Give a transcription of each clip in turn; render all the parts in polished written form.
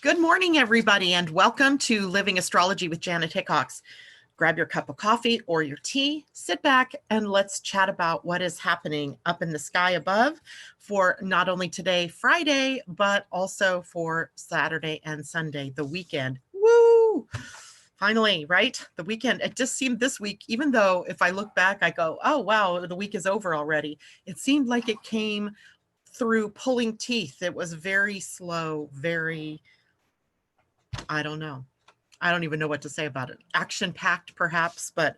Good morning, everybody, and welcome to Living Astrology with Janet Hickox. Grab your cup of coffee or your tea, sit back, and let's chat about what is happening up in the sky above for not only today, Friday, but also for Saturday and Sunday, the weekend. Woo! Finally, right? The weekend. It just seemed this week, even though if I look back, I go, oh, wow, the week is over already. It seemed like it came through pulling teeth. It was very slow, very... I don't know. I don't even know what to say about it. Action-packed, perhaps, but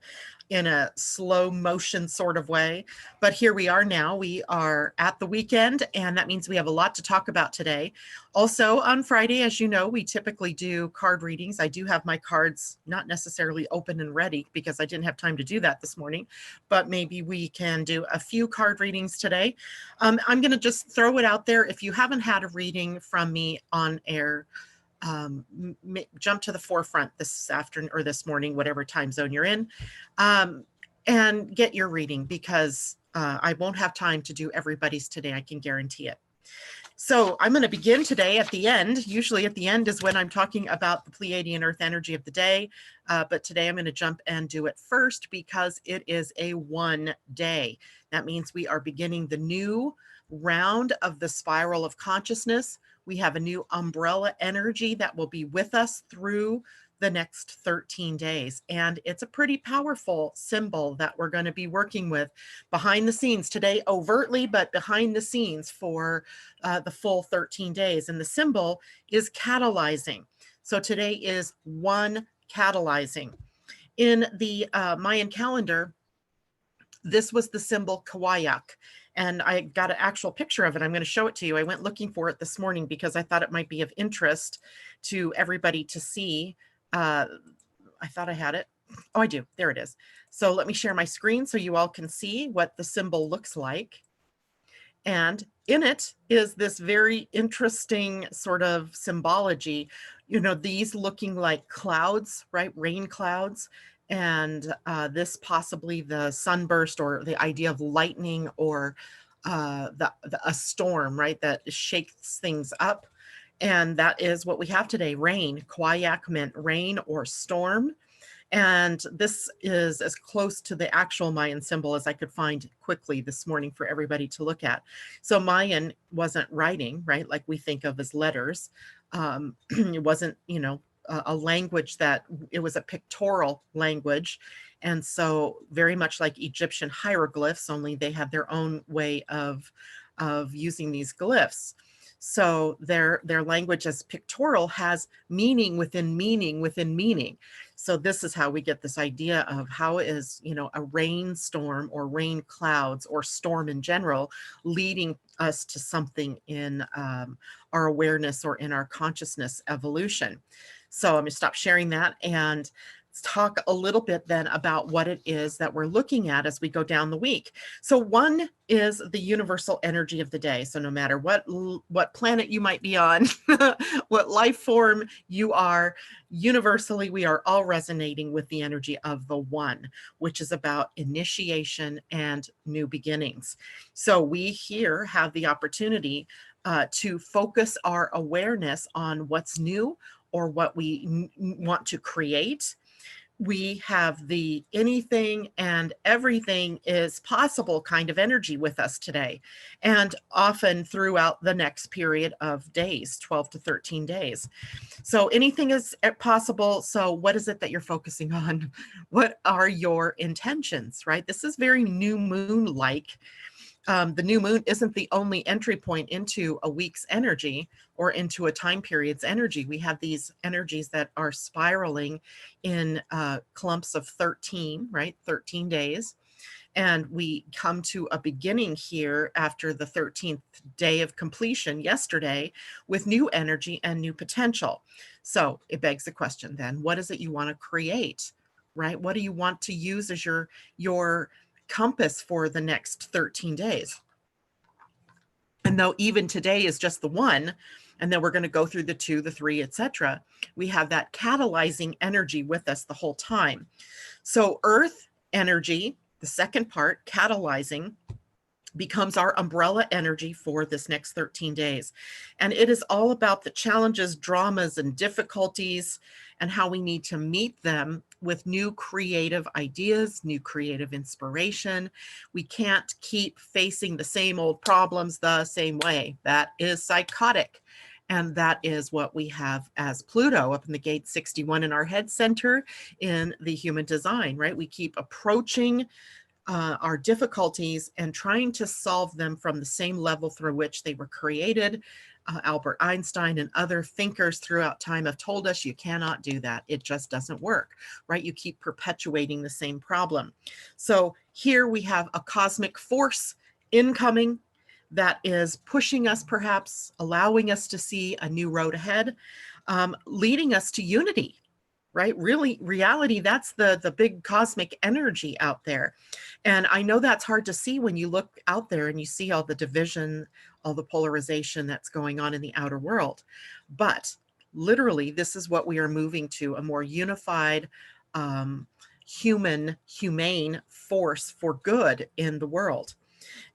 in a slow motion sort of way. But here we are now. We are at the weekend, and that means we have a lot to talk about today. Also, on Friday, as you know, we typically do card readings. I do have my cards not necessarily open and ready because I didn't have time to do that this morning, but maybe we can do a few card readings today. I'm going to just throw it out there. If you haven't had a reading from me on air, jump to the forefront this afternoon or this morning, whatever time zone you're in, and get your reading because I won't have time to do everybody's today. I can guarantee it. So I'm going to begin today at the end. Usually at the end is when I'm talking about the Pleiadian-Earth energy of the day. But today I'm going to jump and do it first because it is a 1 day. That means we are beginning the new round of the spiral of consciousness. We have a new umbrella energy that will be with us through the next 13 days. And it's a pretty powerful symbol that we're going to be working with behind the scenes today, overtly, but behind the scenes for the full 13 days. And the symbol is catalyzing. So today is 1 catalyzing. In the Mayan calendar, this was the symbol Kawayak. And I got an actual picture of it. I'm going to show it to you. I went looking for it this morning because I thought it might be of interest to everybody to see. I thought I had it. Oh, I do. There it is. So let me share my screen so you all can see what the symbol looks like. And in it is this very interesting sort of symbology. You know, these looking like clouds, right? Rain clouds. And this possibly the sunburst or the idea of lightning or a storm, right? That shakes things up. And that is what we have today, rain. Kawayak meant rain or storm. And this is as close to the actual Mayan symbol as I could find quickly this morning for everybody to look at. So Mayan wasn't writing, right? Like we think of as letters. It wasn't, you know, a language that it was a pictorial language. And so very much like Egyptian hieroglyphs, only they had their own way of using these glyphs. So their language as pictorial has meaning within meaning within meaning. So this is how we get this idea of how is, you know, a rainstorm or rain clouds or storm in general leading us to something in our awareness or in our consciousness evolution. So I'm going to stop sharing that and talk a little bit then about what it is that we're looking at as we go down the week. So 1 is the universal energy of the day. So no matter what planet you might be on, what life form you are, universally, we are all resonating with the energy of the 1, which is about initiation and new beginnings. So we here have the opportunity to focus our awareness on what's new or what we want to create. We have the anything and everything is possible kind of energy with us today, and often throughout the next period of days, 12 to 13 days. So anything is possible. So what is it that you're focusing on? What are your intentions, right? This is very new moon-like. The new moon isn't the only entry point into a week's energy or into a time period's energy. We have these energies that are spiraling in clumps of 13, right? 13 days. And we come to a beginning here after the 13th day of completion yesterday with new energy and new potential. So it begs the question then, what is it you want to create, right? What do you want to use as your compass for the next 13 days? And though even today is just the 1, and then we're going to go through the 2, the 3, etc., we have that catalyzing energy with us the whole time. So Earth energy, the second part, catalyzing, becomes our umbrella energy for this next 13 days. And it is all about the challenges, dramas, and difficulties, and how we need to meet them with new creative ideas, new creative inspiration. We can't keep facing the same old problems the same way. That is psychotic. And that is what we have as Pluto up in the gate 61 in our head center in the human design, right? We keep approaching our difficulties and trying to solve them from the same level through which they were created. Albert Einstein and other thinkers throughout time have told us you cannot do that. It just doesn't work, right? You keep perpetuating the same problem. So here we have a cosmic force incoming that is pushing us, perhaps allowing us to see a new road ahead, leading us to unity, right? Really, reality, that's the big cosmic energy out there. And I know that's hard to see when you look out there and you see all the division, all the polarization that's going on in the outer world. But literally, this is what we are moving to, a more unified, humane force for good in the world.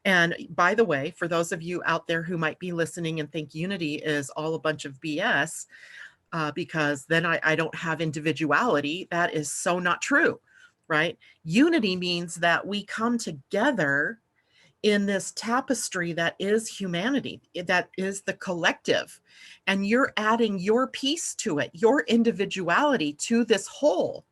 And by the way, for those of you out there who might be listening and think unity is all a bunch of BS, because then I don't have individuality. That is so not true, right? Unity means that we come together in this tapestry that is humanity, that is the collective. And you're adding your piece to it, your individuality to this whole,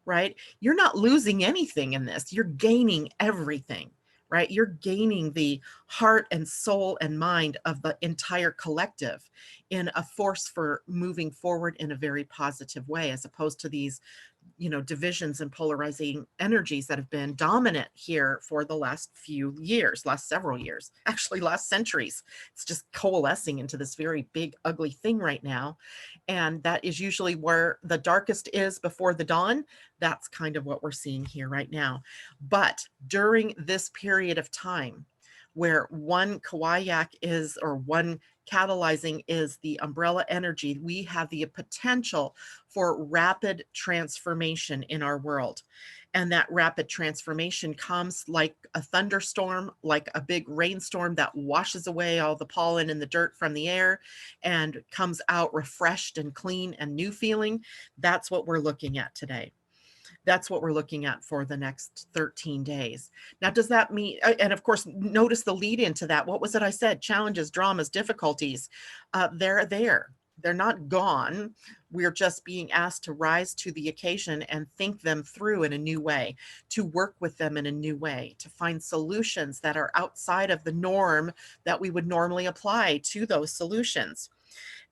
right? You're not losing anything in this, you're gaining everything. Right? You're gaining the heart and soul and mind of the entire collective in a force for moving forward in a very positive way, as opposed to these, divisions and polarizing energies that have been dominant here for the last few years, last several years, actually last centuries. It's just coalescing into this very big, ugly thing right now. And that is usually where the darkest is before the dawn. That's kind of what we're seeing here right now. But during this period of time, where one kawayak is, or one catalyzing is the umbrella energy, we have the potential for rapid transformation in our world. And that rapid transformation comes like a thunderstorm, like a big rainstorm that washes away all the pollen and the dirt from the air and comes out refreshed and clean and new feeling. That's what we're looking at today. That's what we're looking at for the next 13 days. Now, does that mean, and of course, notice the lead into that. What was it I said? Challenges, dramas, difficulties. They're there. They're not gone. We're just being asked to rise to the occasion and think them through in a new way, to work with them in a new way, to find solutions that are outside of the norm that we would normally apply to those solutions.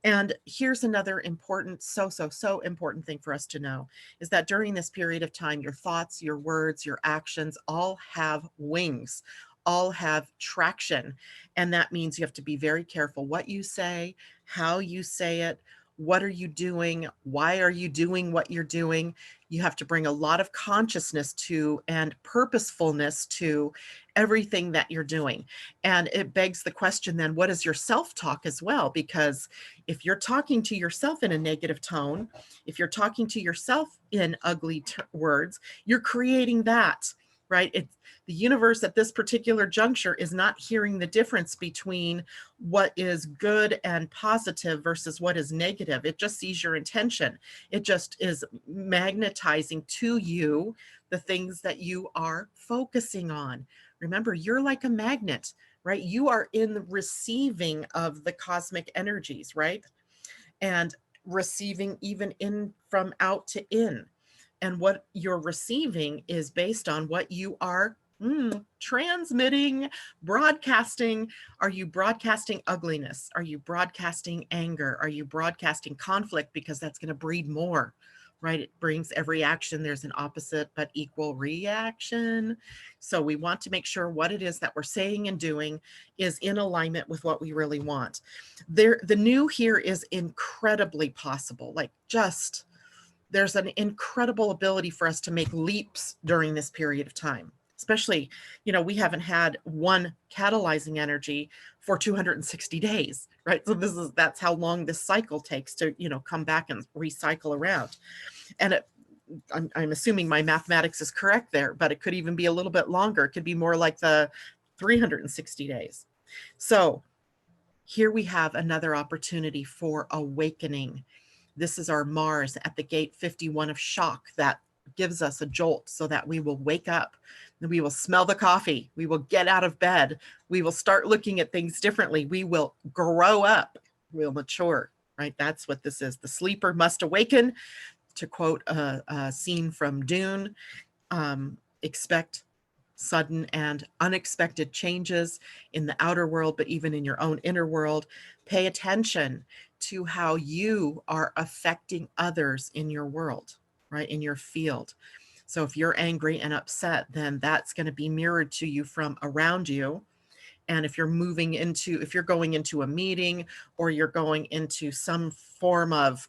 And here's another important, so important thing for us to know is that during this period of time, your thoughts, your words, your actions all have wings, all have traction. And that means you have to be very careful what you say, how you say it, what are you doing, why are you doing what you're doing. You have to bring a lot of consciousness to and purposefulness to everything that you're doing. And it begs the question then, what is your self-talk as well? Because if you're talking to yourself in a negative tone, if you're talking to yourself in ugly words, you're creating that, right? The universe at this particular juncture is not hearing the difference between what is good and positive versus what is negative. It just sees your intention. It just is magnetizing to you the things that you are focusing on. Remember, you're like a magnet, right? You are in the receiving of the cosmic energies, right? And receiving even in from out to in. And what you're receiving is based on what you are transmitting, broadcasting. Are you broadcasting ugliness? Are you broadcasting anger? Are you broadcasting conflict? Because that's going to breed more, right? It brings every action. There's an opposite but equal reaction. So we want to make sure what it is that we're saying and doing is in alignment with what we really want. The new here is incredibly possible, like just there's an incredible ability for us to make leaps during this period of time. Especially, we haven't had one catalyzing energy for 260 days, right? So that's how long this cycle takes to, come back and recycle around. And I'm assuming my mathematics is correct there, but it could even be a little bit longer. It could be more like the 360 days. So here we have another opportunity for awakening. This is our Mars at the gate 51 of shock that gives us a jolt so that we will wake up, we will smell the coffee, we will get out of bed, we will start looking at things differently, we will grow up, we'll mature, right? That's what this is. The sleeper must awaken, to quote a scene from Dune. Expect sudden and unexpected changes in the outer world, but even in your own inner world. Pay attention to how you are affecting others in your world, right? In your field. So if you're angry and upset, then that's going to be mirrored to you from around you. And if you're if you're going into a meeting or you're going into some form of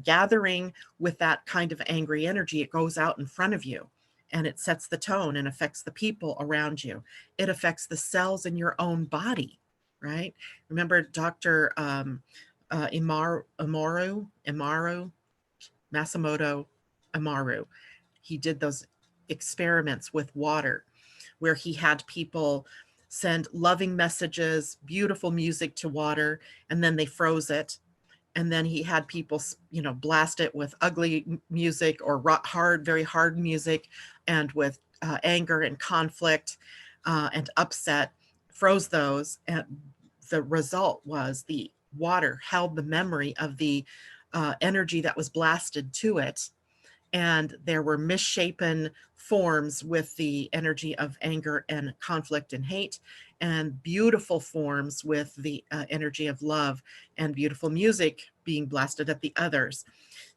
gathering with that kind of angry energy, it goes out in front of you and it sets the tone and affects the people around you. It affects the cells in your own body, right? Remember Dr. Masamoto Amaru. He did those experiments with water where he had people send loving messages, beautiful music to water, and then they froze it. And then he had people, blast it with ugly music or very hard music, and with anger and conflict and upset, froze those. And the result was the water held the memory of the energy that was blasted to it. And there were misshapen forms with the energy of anger and conflict and hate, and beautiful forms with the energy of love, and beautiful music being blasted at the others.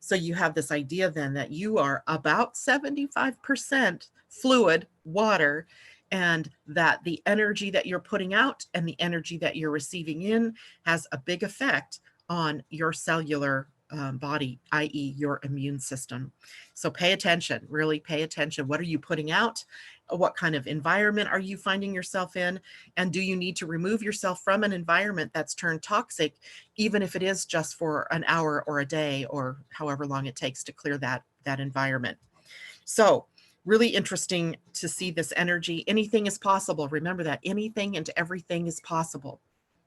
So you have this idea then that you are about 75% fluid, water, and that the energy that you're putting out and the energy that you're receiving in has a big effect on your cellular body, i.e. your immune system. So pay attention, really pay attention. What are you putting out? What kind of environment are you finding yourself in? And do you need to remove yourself from an environment that's turned toxic, even if it is just for an hour or a day or however long it takes to clear that environment? So really interesting to see this energy. Anything is possible. Remember that anything and everything is possible.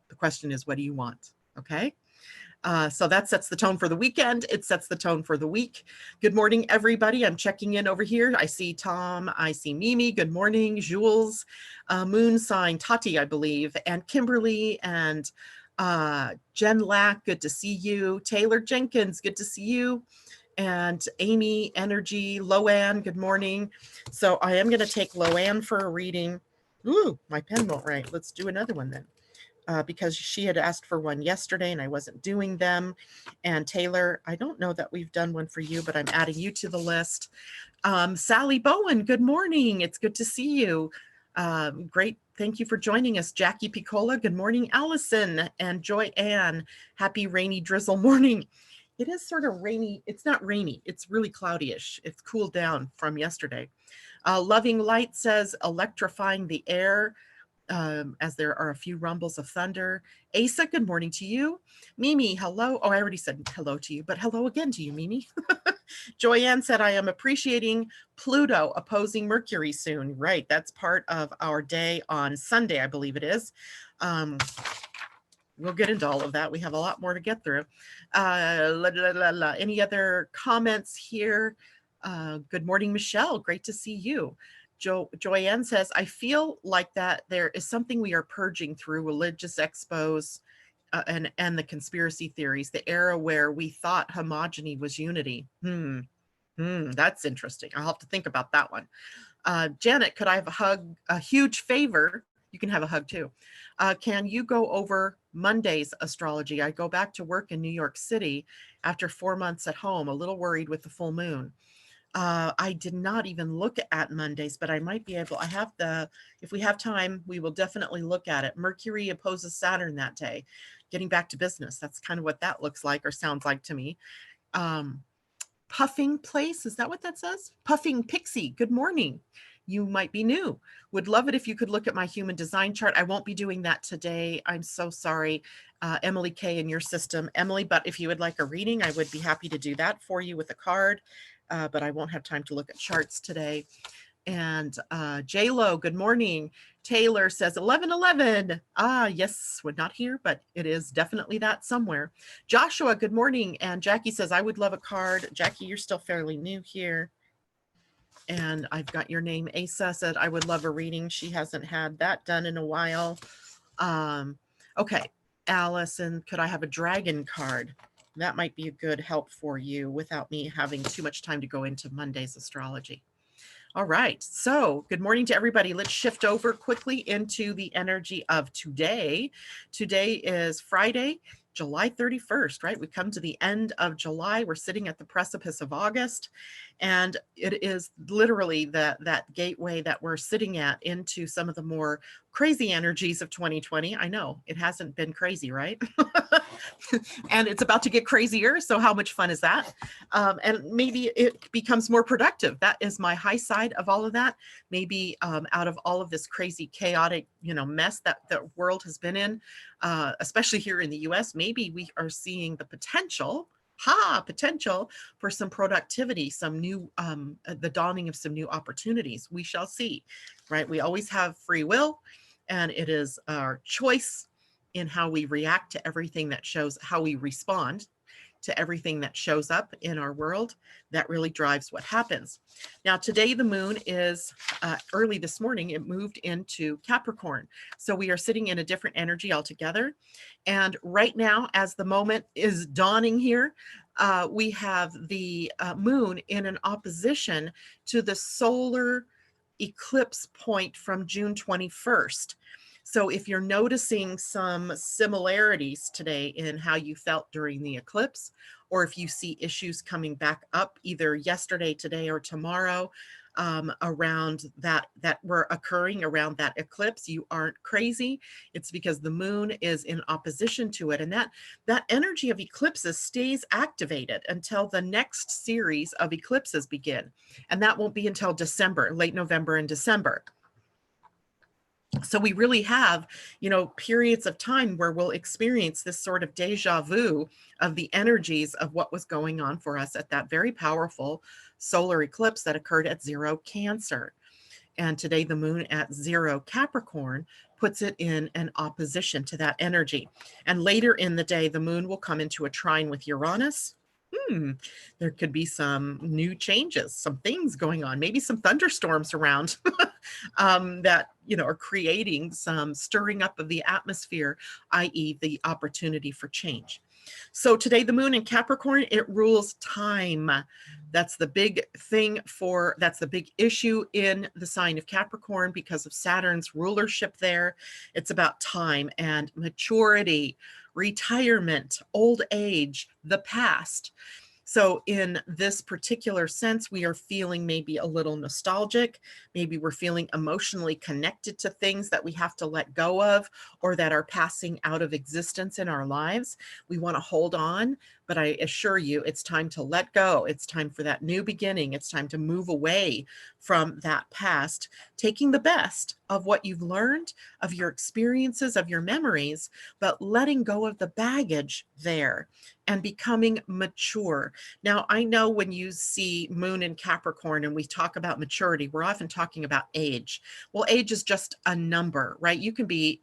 The question is, what do you want? Okay. So that sets the tone for the weekend. It sets the tone for the week. Good morning, everybody. I'm checking in over here. I see Tom. I see Mimi. Good morning, Jules, Moon Sign, Tati, I believe, and Kimberly and Jen Lack. Good to see you. Taylor Jenkins. Good to see you. And Amy Energy, Loanne. Good morning. So I am going to take Loanne for a reading. Ooh, my pen won't write. Let's do another one then. Because she had asked for one yesterday and I wasn't doing them. And Taylor, I don't know that we've done one for you, but I'm adding you to the list. Sally Bowen, good morning. It's good to see you. Great. Thank you for joining us. Jackie Piccola, good morning. Allison and Joy Ann, happy rainy drizzle morning. It is sort of rainy. It's not rainy. It's really cloudy-ish. It's cooled down from yesterday. Loving Light says electrifying the air. As there are a few rumbles of thunder. Asa, good morning to you. Mimi, hello. Oh, I already said hello to you, but hello again to you, Mimi. Joyanne said, I am appreciating Pluto opposing Mercury soon. Right, that's part of our day on Sunday, I believe it is. We'll get into all of that. We have a lot more to get through. Any other comments here? Good morning, Michelle. Great to see you. Joyanne says, I feel like that there is something we are purging through religious expos and the conspiracy theories, the era where we thought homogeny was unity. That's interesting. I'll have to think about that one. Janet, could I have a huge favor? You can have a hug too. Can you go over Monday's astrology? I go back to work in New York City after 4 months at home, a little worried with the full moon. I did not even look at Mondays, but I might be able, if we have time, we will definitely look at it. Mercury opposes Saturn that day, getting back to business. That's kind of what that looks like or sounds like to me. Puffing Place, is that what that says? Puffing Pixie, good morning. You might be new. Would love it if you could look at my human design chart. I won't be doing that today. I'm so sorry. Emily K in your system. Emily, but if you would like a reading, I would be happy to do that for you with a card. But I won't have time to look at charts today. And J-Lo, good morning. Taylor says 11:11. Ah, yes, we're not here, but it is definitely that somewhere. Joshua, good morning. And Jackie says, I would love a card. Jackie, you're still fairly new here. And I've got your name. Asa said, I would love a reading. She hasn't had that done in a while. Okay. Allison, could I have a dragon card? That might be a good help for you without me having too much time to go into Monday's astrology. All right. So good morning to everybody. Let's shift over quickly into the energy of today. Today is Friday, July 31st, right? We come to the end of July. We're sitting at the precipice of August. And it is literally that gateway that we're sitting at into some of the more crazy energies of 2020. I know it hasn't been crazy, right? And it's about to get crazier. So how much fun is that? And maybe it becomes more productive. That is my high side of all of that. Maybe out of all of this crazy, chaotic, mess that the world has been in, especially here in the US, maybe we are seeing the potential for some productivity, some new, the dawning of some new opportunities. We shall see, right? We always have free will, and it is our choice in how we react to everything that shows, how we respond to everything that shows up in our world. That really drives what happens. Now, today the moon is early this morning, it moved into Capricorn. So we are sitting in a different energy altogether. And right now, as the moment is dawning here, we have the moon in an opposition to the solar eclipse point from June 21st. So if you're noticing some similarities today in how you felt during the eclipse, or if you see issues coming back up either yesterday, today, or tomorrow around that were occurring around that eclipse, you aren't crazy. It's because the moon is in opposition to it. And that energy of eclipses stays activated until the next series of eclipses begin. And that won't be until December, late November and December. So we really have, periods of time where we'll experience this sort of deja vu of the energies of what was going on for us at that very powerful solar eclipse that occurred at 0 Cancer. And today the moon at 0 Capricorn puts it in an opposition to that energy. And later in the day, the moon will come into a trine with Uranus. There could be some new changes, some things going on, maybe some thunderstorms around that, are creating some stirring up of the atmosphere, i.e. the opportunity for change. So today the moon in Capricorn, it rules time. That's the big thing that's the big issue in the sign of Capricorn because of Saturn's rulership there. It's about time and maturity, retirement, old age, the past. So in this particular sense, we are feeling maybe a little nostalgic. Maybe we're feeling emotionally connected to things that we have to let go of or that are passing out of existence in our lives. We want to hold on, but I assure you it's time to let go. It's time for that new beginning. It's time to move away from that past, taking the best of what you've learned, of your experiences, of your memories, but letting go of the baggage there and becoming mature. Now, I know when you see moon in Capricorn and we talk about maturity, we're often talking about age. Well, age is just a number, right? You can be,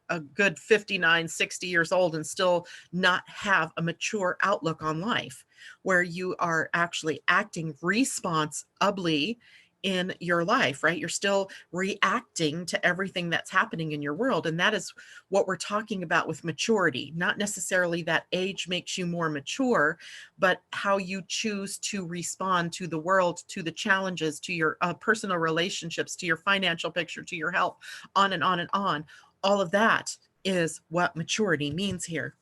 a good 59, 60 years old and still not have a mature outlook on life, where you are actually acting responsibly in your life, right? You're still reacting to everything that's happening in your world. And that is what we're talking about with maturity. Not necessarily that age makes you more mature, but how you choose to respond to the world, to the challenges, to your personal relationships, to your financial picture, to your health, on and on and on. All of that is what maturity means here.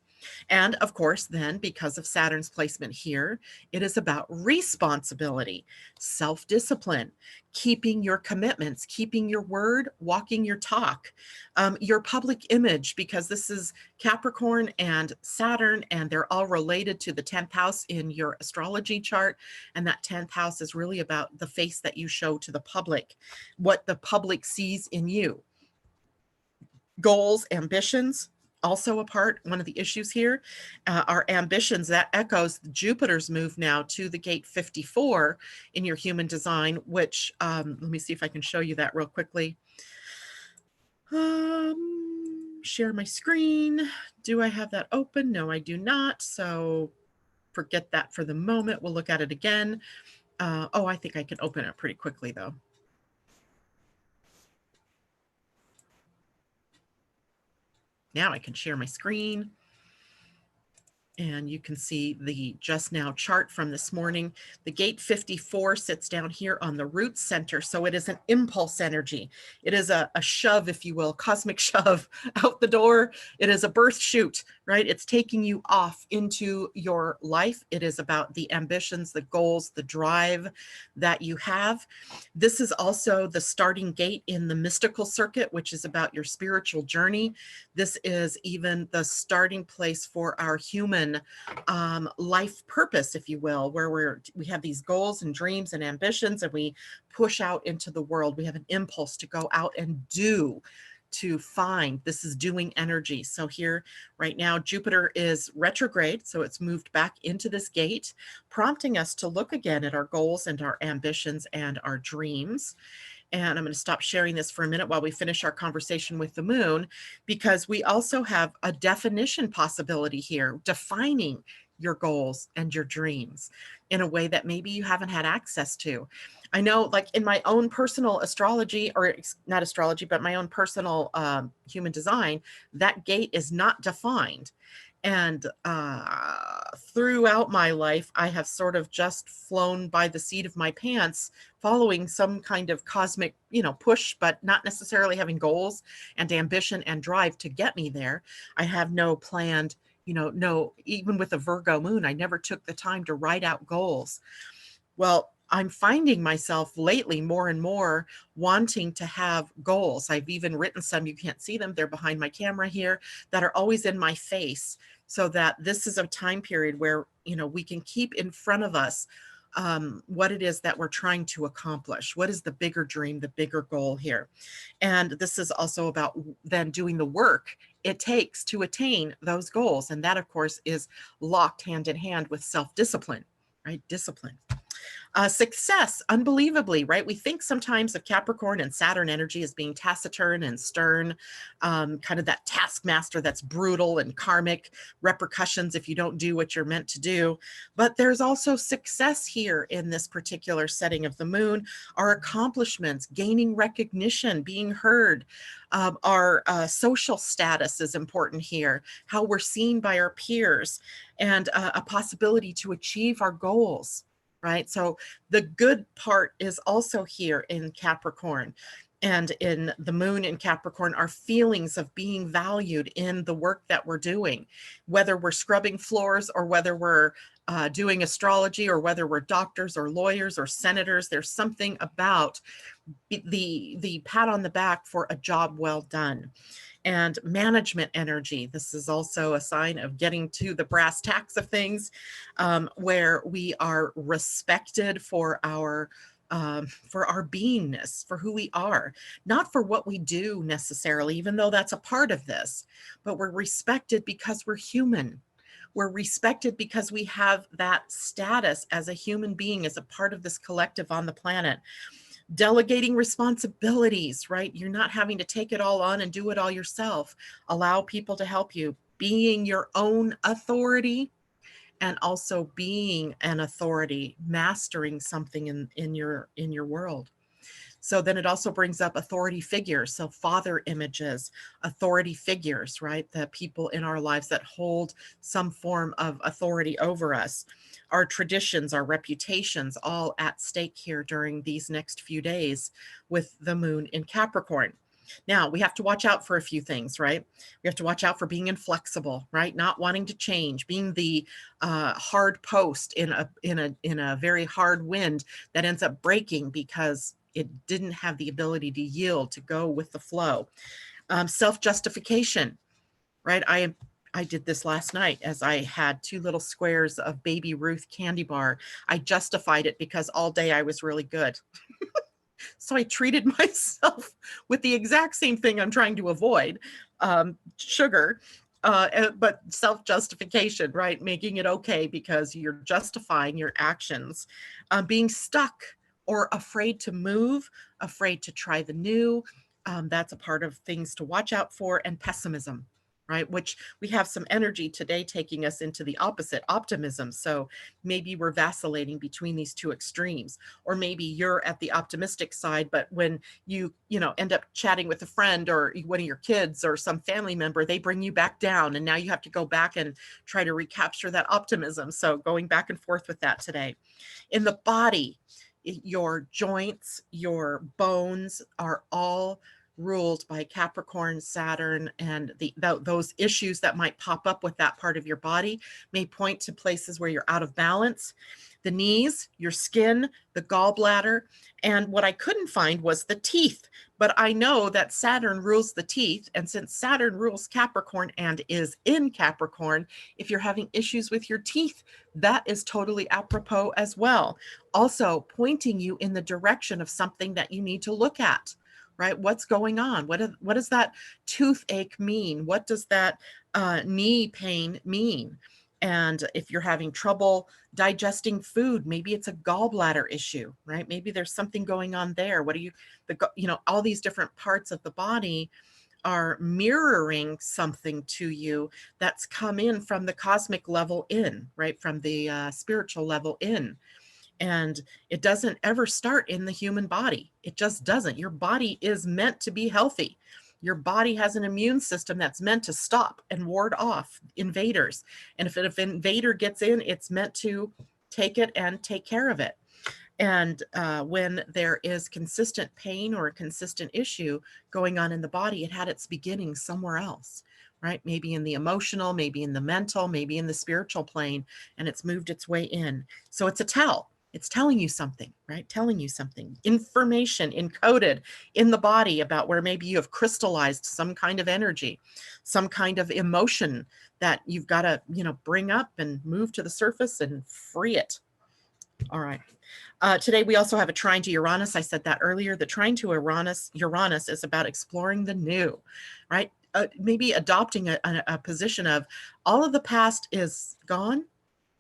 And of course, then, because of Saturn's placement here, it is about responsibility, self-discipline, keeping your commitments, keeping your word, walking your talk, your public image, because this is Capricorn and Saturn, and they're all related to the 10th house in your astrology chart. And that 10th house is really about the face that you show to the public, what the public sees in you. Goals, ambitions, also a part, one of the issues here, our ambitions. That echoes Jupiter's move now to the gate 54 in your human design, which, let me see if I can show you that real quickly. Share my screen. Do I have that open? No, I do not. So forget that for the moment. We'll look at it again. Oh, I think I can open it pretty quickly though. Now I can share my screen. And you can see the just now chart from this morning. The gate 54 sits down here on the root center. So it is an impulse energy. It is a shove, if you will, cosmic shove out the door. It is a birth chute, right? It's taking you off into your life. It is about the ambitions, the goals, the drive that you have. This is also the starting gate in the mystical circuit, which is about your spiritual journey. This is even the starting place for our human life purpose, if you will, where we have these goals and dreams and ambitions, and we push out into the world. We have an impulse to go out and do, to find. This is doing energy. So here right now, Jupiter is retrograde. So it's moved back into this gate, prompting us to look again at our goals and our ambitions and our dreams. And I'm going to stop sharing this for a minute while we finish our conversation with the moon, because we also have a definition possibility here, defining your goals and your dreams in a way that maybe you haven't had access to. I know, like in my own personal astrology, or not astrology, but my own personal human design, that gate is not defined. And throughout my life, I have sort of just flown by the seat of my pants, following some kind of cosmic, push, but not necessarily having goals and ambition and drive to get me there. I have no planned, no, even with a Virgo moon, I never took the time to write out goals. Well, I'm finding myself lately more and more wanting to have goals. I've even written some, you can't see them, they're behind my camera here, that are always in my face, so that this is a time period where, we can keep in front of us what it is that we're trying to accomplish. What is the bigger dream, the bigger goal here? And this is also about then doing the work it takes to attain those goals. And that, of course, is locked hand in hand with self-discipline, right? Discipline. Success, unbelievably, right? We think sometimes of Capricorn and Saturn energy as being taciturn and stern, kind of that taskmaster that's brutal and karmic, repercussions if you don't do what you're meant to do. But there's also success here in this particular setting of the moon, our accomplishments, gaining recognition, being heard. Our social status is important here, how we're seen by our peers, and a possibility to achieve our goals. Right. So the good part is also here in Capricorn, and in the moon in Capricorn, our feelings of being valued in the work that we're doing, whether we're scrubbing floors or whether we're doing astrology, or whether we're doctors or lawyers or senators. There's something about the pat on the back for a job well done. And management energy. This is also a sign of getting to the brass tacks of things, where we are respected for our beingness, for who we are, not for what we do necessarily, even though that's a part of this, but we're respected because we're human. We're respected because we have that status as a human being, as a part of this collective on the planet. Delegating responsibilities, right? You're not having to take it all on and do it all yourself. Allow people to help you. Being your own authority, and also being an authority, mastering something in your world. So then it also brings up authority figures. So father images, authority figures, right? The people in our lives that hold some form of authority over us. Our traditions, our reputations, all at stake here during these next few days with the moon in Capricorn. Now, we have to watch out for a few things, right? We have to watch out for being inflexible, right? Not wanting to change, being the hard post in a very hard wind that ends up breaking because it didn't have the ability to yield, to go with the flow. Self-justification, right? I did this last night as I had 2 little squares of Baby Ruth candy bar. I justified it because all day I was really good. So I treated myself with the exact same thing I'm trying to avoid, sugar. but self-justification, right? Making it okay because you're justifying your actions. Being stuck or afraid to move, afraid to try the new. That's a part of things to watch out for. And pessimism, right? Which we have some energy today taking us into the opposite, optimism. So maybe we're vacillating between these two extremes, or maybe you're at the optimistic side, but when you end up chatting with a friend or one of your kids or some family member, they bring you back down, and now you have to go back and try to recapture that optimism. So going back and forth with that today. In the body, your joints, your bones are all ruled by Capricorn, Saturn, and those issues that might pop up with that part of your body may point to places where you're out of balance. The knees, your skin, the gallbladder, and what I couldn't find was the teeth. But I know that Saturn rules the teeth, and since Saturn rules Capricorn and is in Capricorn, if you're having issues with your teeth, that is totally apropos as well. Also pointing you in the direction of something that you need to look at. Right? What's going on? What does that toothache mean? What does that knee pain mean? And if you're having trouble digesting food, maybe it's a gallbladder issue, right? Maybe there's something going on there. What do all these different parts of the body are mirroring something to you that's come in from the cosmic level in, right? From the spiritual level in. And it doesn't ever start in the human body. It just doesn't. Your body is meant to be healthy. Your body has an immune system that's meant to stop and ward off invaders. And if an invader gets in, it's meant to take it and take care of it. And when there is consistent pain or a consistent issue going on in the body, it had its beginning somewhere else, right? Maybe in the emotional, maybe in the mental, maybe in the spiritual plane, and it's moved its way in. So it's a tell. It's telling you something, right? Telling you something, information encoded in the body about where maybe you have crystallized some kind of energy, some kind of emotion that you've got to, bring up and move to the surface and free it. All right. Today, we also have a trine to Uranus. I said that earlier. The trine to Uranus is about exploring the new, right? Maybe adopting a position of all of the past is gone.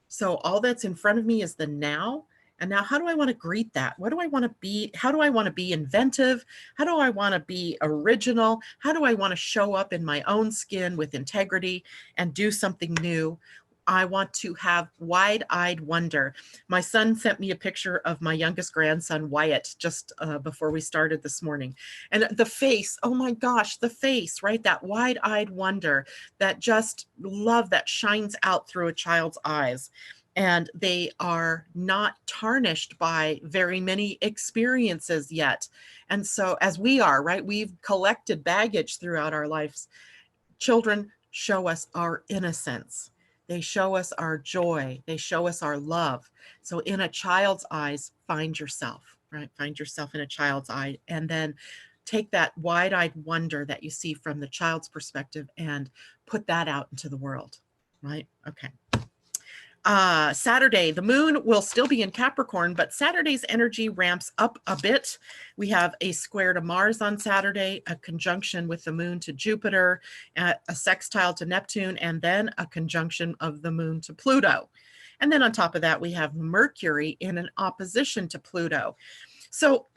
So all that's in front of me is the now. And now how do I want to greet that? What do I want to be? How do I want to be inventive? How do I want to be original? How do I want to show up in my own skin with integrity and do something new? I want to have wide-eyed wonder. My son sent me a picture of my youngest grandson, Wyatt, just before we started this morning. And the face, oh my gosh, the face, right? That wide-eyed wonder, that just love that shines out through a child's eyes. And they are not tarnished by very many experiences yet. And so as we are, right, we've collected baggage throughout our lives. Children show us our innocence. They show us our joy. They show us our love. So in a child's eyes, find yourself, right? Find yourself in a child's eye, and then take that wide-eyed wonder that you see from the child's perspective and put that out into the world, right? Okay. Saturday, the moon will still be in Capricorn, but Saturday's energy ramps up a bit. We have a square to Mars on Saturday, a conjunction with the moon to Jupiter, a sextile to Neptune, and then a conjunction of the moon to Pluto. And then on top of that, we have Mercury in an opposition to Pluto. So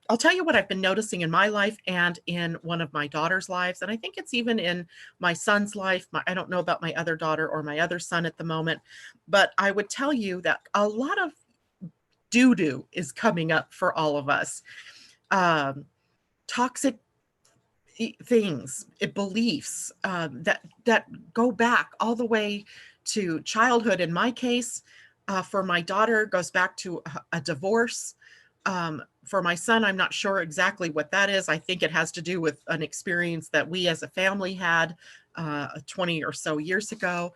I'll tell you what I've been noticing in my life and in one of my daughter's lives. And I think it's even in my son's life. I don't know about my other daughter or my other son at the moment, but I would tell you that a lot of doo-doo is coming up for all of us. Toxic things, beliefs that go back all the way to childhood. In my case, for my daughter, goes back to a divorce. For my son, I'm not sure exactly what that is. I think it has to do with an experience that we as a family had 20 or so years ago.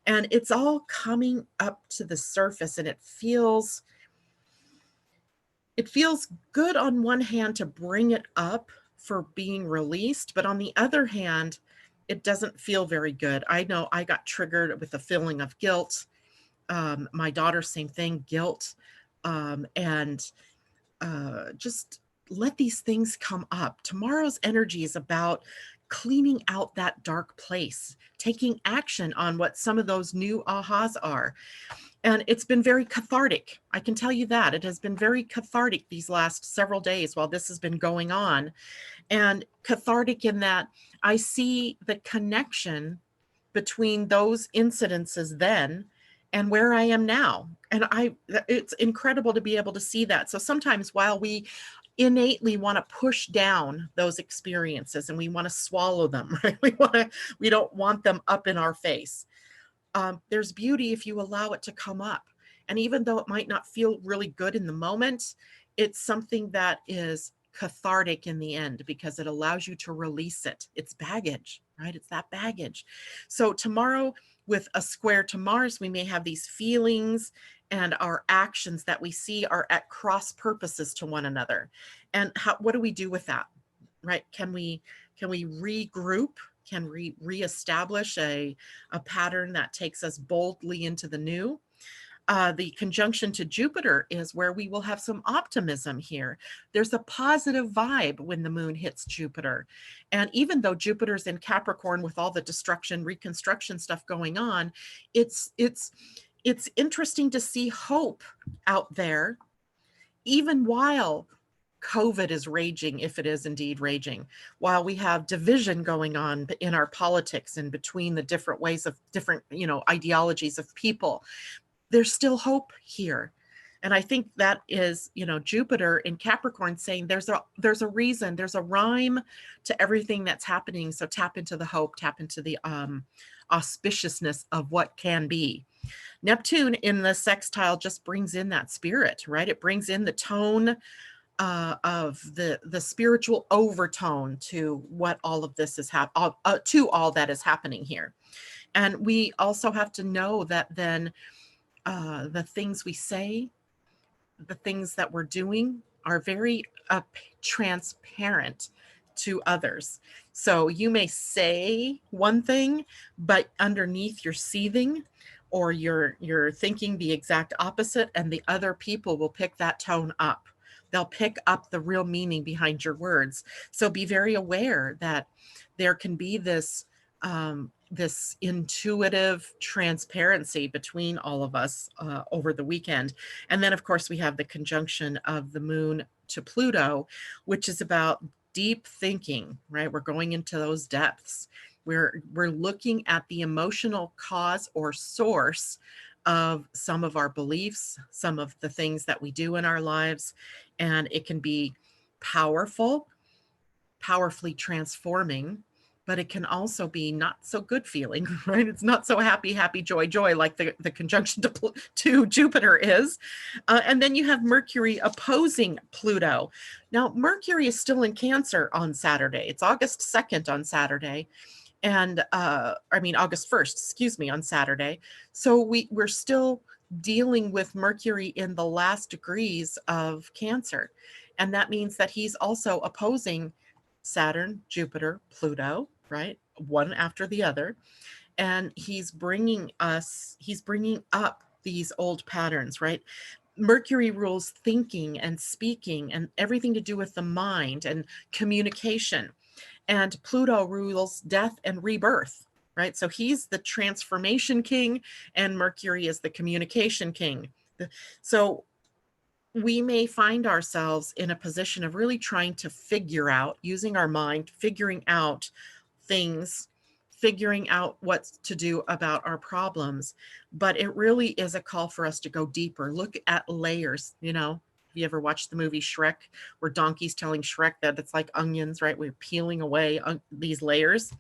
And it's all coming up to the surface, and it feels good on one hand to bring it up for being released, but on the other hand, it doesn't feel very good. I know I got triggered with a feeling of guilt. My daughter, same thing, guilt. Just let these things come up. Tomorrow's energy is about cleaning out that dark place, taking action on what some of those new ahas are. And it's been very cathartic. I can tell you that. It has been very cathartic these last several days while this has been going on. And cathartic in that I see the connection between those incidences then and where I am now. And it's incredible to be able to see that. So sometimes while we innately want to push down those experiences and we want to swallow them, right? We don't want them up in our face. There's beauty if you allow it to come up. And even though it might not feel really good in the moment, it's something that is cathartic in the end because it allows you to release it. It's baggage, right? It's that baggage. So tomorrow, with a square to Mars, we may have these feelings and our actions that we see are at cross purposes to one another. And what do we do with that, right? Can we regroup? Can we reestablish a pattern that takes us boldly into the new? The conjunction to Jupiter is where we will have some optimism here. There's a positive vibe when the moon hits Jupiter. And even though Jupiter's in Capricorn with all the destruction, reconstruction stuff going on, it's interesting to see hope out there, even while COVID is raging, if it is indeed raging, while we have division going on in our politics and between the different ways of different, ideologies of people. There's still hope here. And I think that is, Jupiter in Capricorn saying there's a reason, there's a rhyme to everything that's happening. So tap into the hope, tap into the auspiciousness of what can be. Neptune in the sextile just brings in that spirit, right? It brings in the tone of the spiritual overtone to what all of this is to all that is happening here. And we also have to know that then the things we say, the things that we're doing are very transparent to others. So you may say one thing, but underneath you're seething or you're thinking the exact opposite, and the other people will pick that tone up. They'll pick up the real meaning behind your words. So be very aware that there can be this this intuitive transparency between all of us over the weekend. And then, of course, we have the conjunction of the moon to Pluto, which is about deep thinking, right? We're going into those depths. We're looking at the emotional cause or source of some of our beliefs, some of the things that we do in our lives. And it can be powerfully transforming, but it can also be not so good feeling, right? It's not so happy, joy, like the conjunction to Jupiter is. And then you have Mercury opposing Pluto. Now, Mercury is still in Cancer on Saturday. It's August 2nd on Saturday. And August 1st, on Saturday. So we're still dealing with Mercury in the last degrees of Cancer. And that means that he's also opposing Saturn, Jupiter, Pluto, right? One after the other. And he's bringing up these old patterns, right? Mercury rules thinking and speaking and everything to do with the mind and communication. And Pluto rules death and rebirth, right? So he's the transformation king and Mercury is the communication king. So we may find ourselves in a position of really trying to figure out, using our mind, figuring out things, figuring out what to do about our problems. But it really is a call for us to go deeper, look at layers, Have you ever watched the movie Shrek, where Donkey's telling Shrek that it's like onions, right? We're peeling away these layers.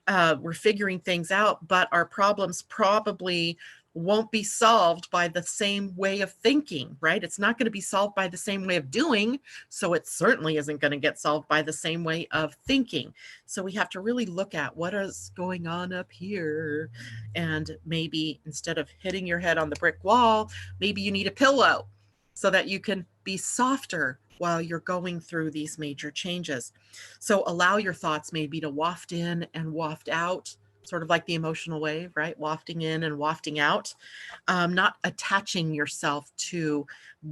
We're figuring things out, but our problems probably won't be solved by the same way of thinking, right? It's not going to be solved by the same way of doing, so it certainly isn't going to get solved by the same way of thinking. So we have to really look at what is going on up here. And maybe instead of hitting your head on the brick wall, maybe you need a pillow so that you can be softer while you're going through these major changes. So allow your thoughts maybe to waft in and waft out, sort of like the emotional wave, right? Wafting in and wafting out, not attaching yourself to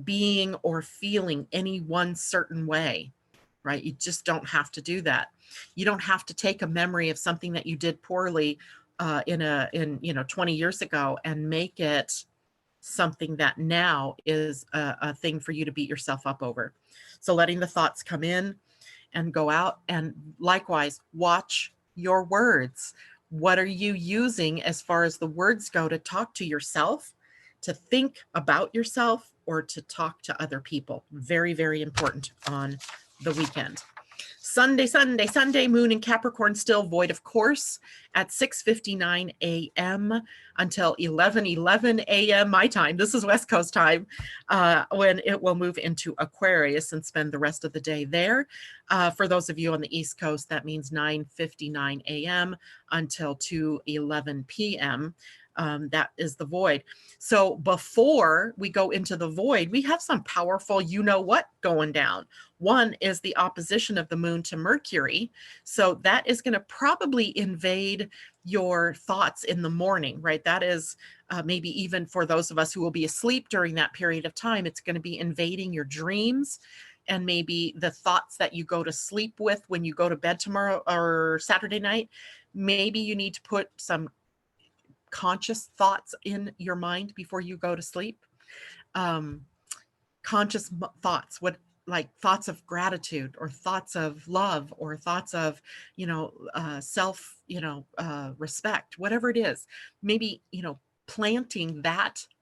being or feeling any one certain way, right? You just don't have to do that. You don't have to take a memory of something that you did poorly in 20 years ago and make it something that now is a thing for you to beat yourself up over. So letting the thoughts come in and go out, and likewise, watch your words. What are you using as far as the words go to talk to yourself, to think about yourself, or to talk to other people? Very, very important on the weekend. Sunday, moon in Capricorn, still void, of course, at 6:59 a.m. until 11:11 a.m. my time. This is West Coast time, when it will move into Aquarius and spend the rest of the day there. For those of you on the East Coast, that means 9:59 a.m. until 2:11 p.m. That is the void. So before we go into the void, we have some powerful you-know-what going down. One is the opposition of the moon to Mercury. So that is going to probably invade your thoughts in the morning, right? That is maybe even for those of us who will be asleep during that period of time, it's going to be invading your dreams and maybe the thoughts that you go to sleep with when you go to bed tomorrow or Saturday night. Maybe you need to put some conscious thoughts in your mind before you go to sleep. Conscious thoughts, like thoughts of gratitude or thoughts of love or thoughts of, self, respect, whatever it is. Maybe, planting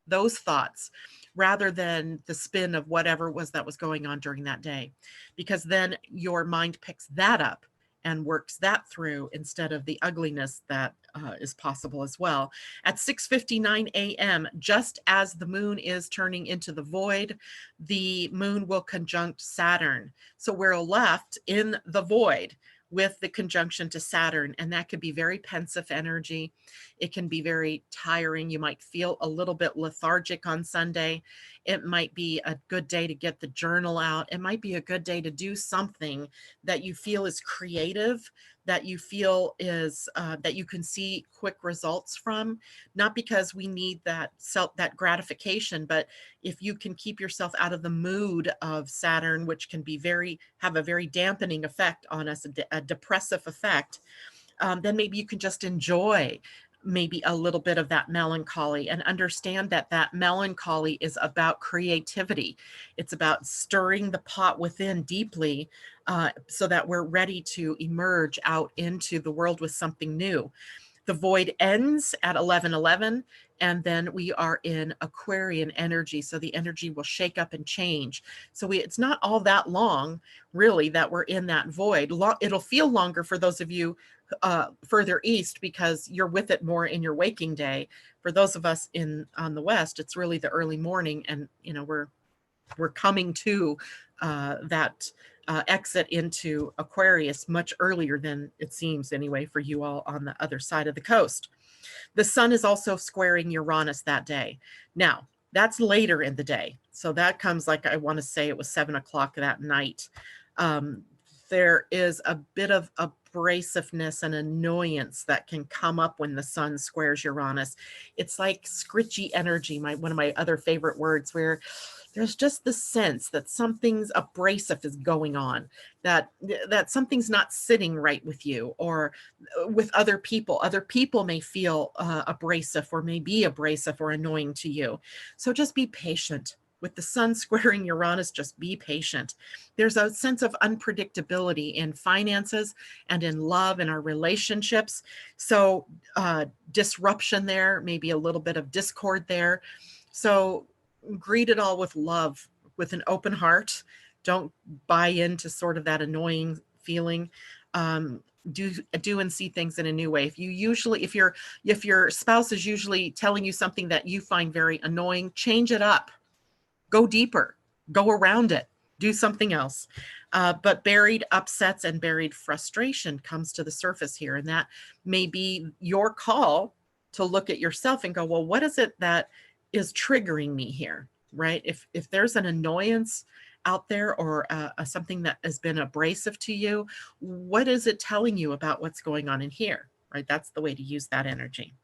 those thoughts rather than the spin of whatever that was going on during that day, because then your mind picks that up and works that through instead of the ugliness that is possible as well. At 6:59 a.m., just as the moon is turning into the void, the moon will conjunct Saturn. So we're left in the void with the conjunction to Saturn, and that could be very pensive energy. It can be very tiring. You might feel a little bit lethargic on Sunday. It might be a good day to get the journal out. It might be a good day to do something that you feel is creative, that you feel is that you can see quick results from, not because we need that gratification, but if you can keep yourself out of the mood of Saturn, which can be have a very dampening effect on us, a depressive effect, then maybe you can just enjoy maybe a little bit of that melancholy and understand that that melancholy is about creativity. It's about stirring the pot within deeply so that we're ready to emerge out into the world with something new. The void ends at 11:11, and then we are in Aquarian energy. So the energy will shake up and change. So it's not all that long, really, that we're in that void. It'll feel longer for those of you further east because you're with it more in your waking day. For those of us on the west, it's really the early morning, and we're coming to that exit into Aquarius much earlier than it seems anyway for you all on the other side of the coast. The sun is also squaring Uranus that day. Now, that's later in the day. So that comes, like, I want to say it was 7 o'clock that night. There is a bit of abrasiveness and annoyance that can come up when the sun squares Uranus. It's like scritchy energy, one of my other favorite words, where there's just the sense that something's abrasive is going on, that something's not sitting right with you or with other people. Other people may feel abrasive or may be abrasive or annoying to you. So just be patient. With the sun squaring Uranus, just be patient. There's a sense of unpredictability in finances and in love and our relationships. So disruption there, maybe a little bit of discord there. So greet it all with love, with an open heart. Don't buy into sort of that annoying feeling. Do and see things in a new way. If your spouse is usually telling you something that you find very annoying, change it up. Go deeper, go around it, do something else. But buried upsets and buried frustration comes to the surface here. And that may be your call to look at yourself and go, well, what is it that is triggering me here, right? If there's an annoyance out there or something that has been abrasive to you, what is it telling you about what's going on in here, right? That's the way to use that energy.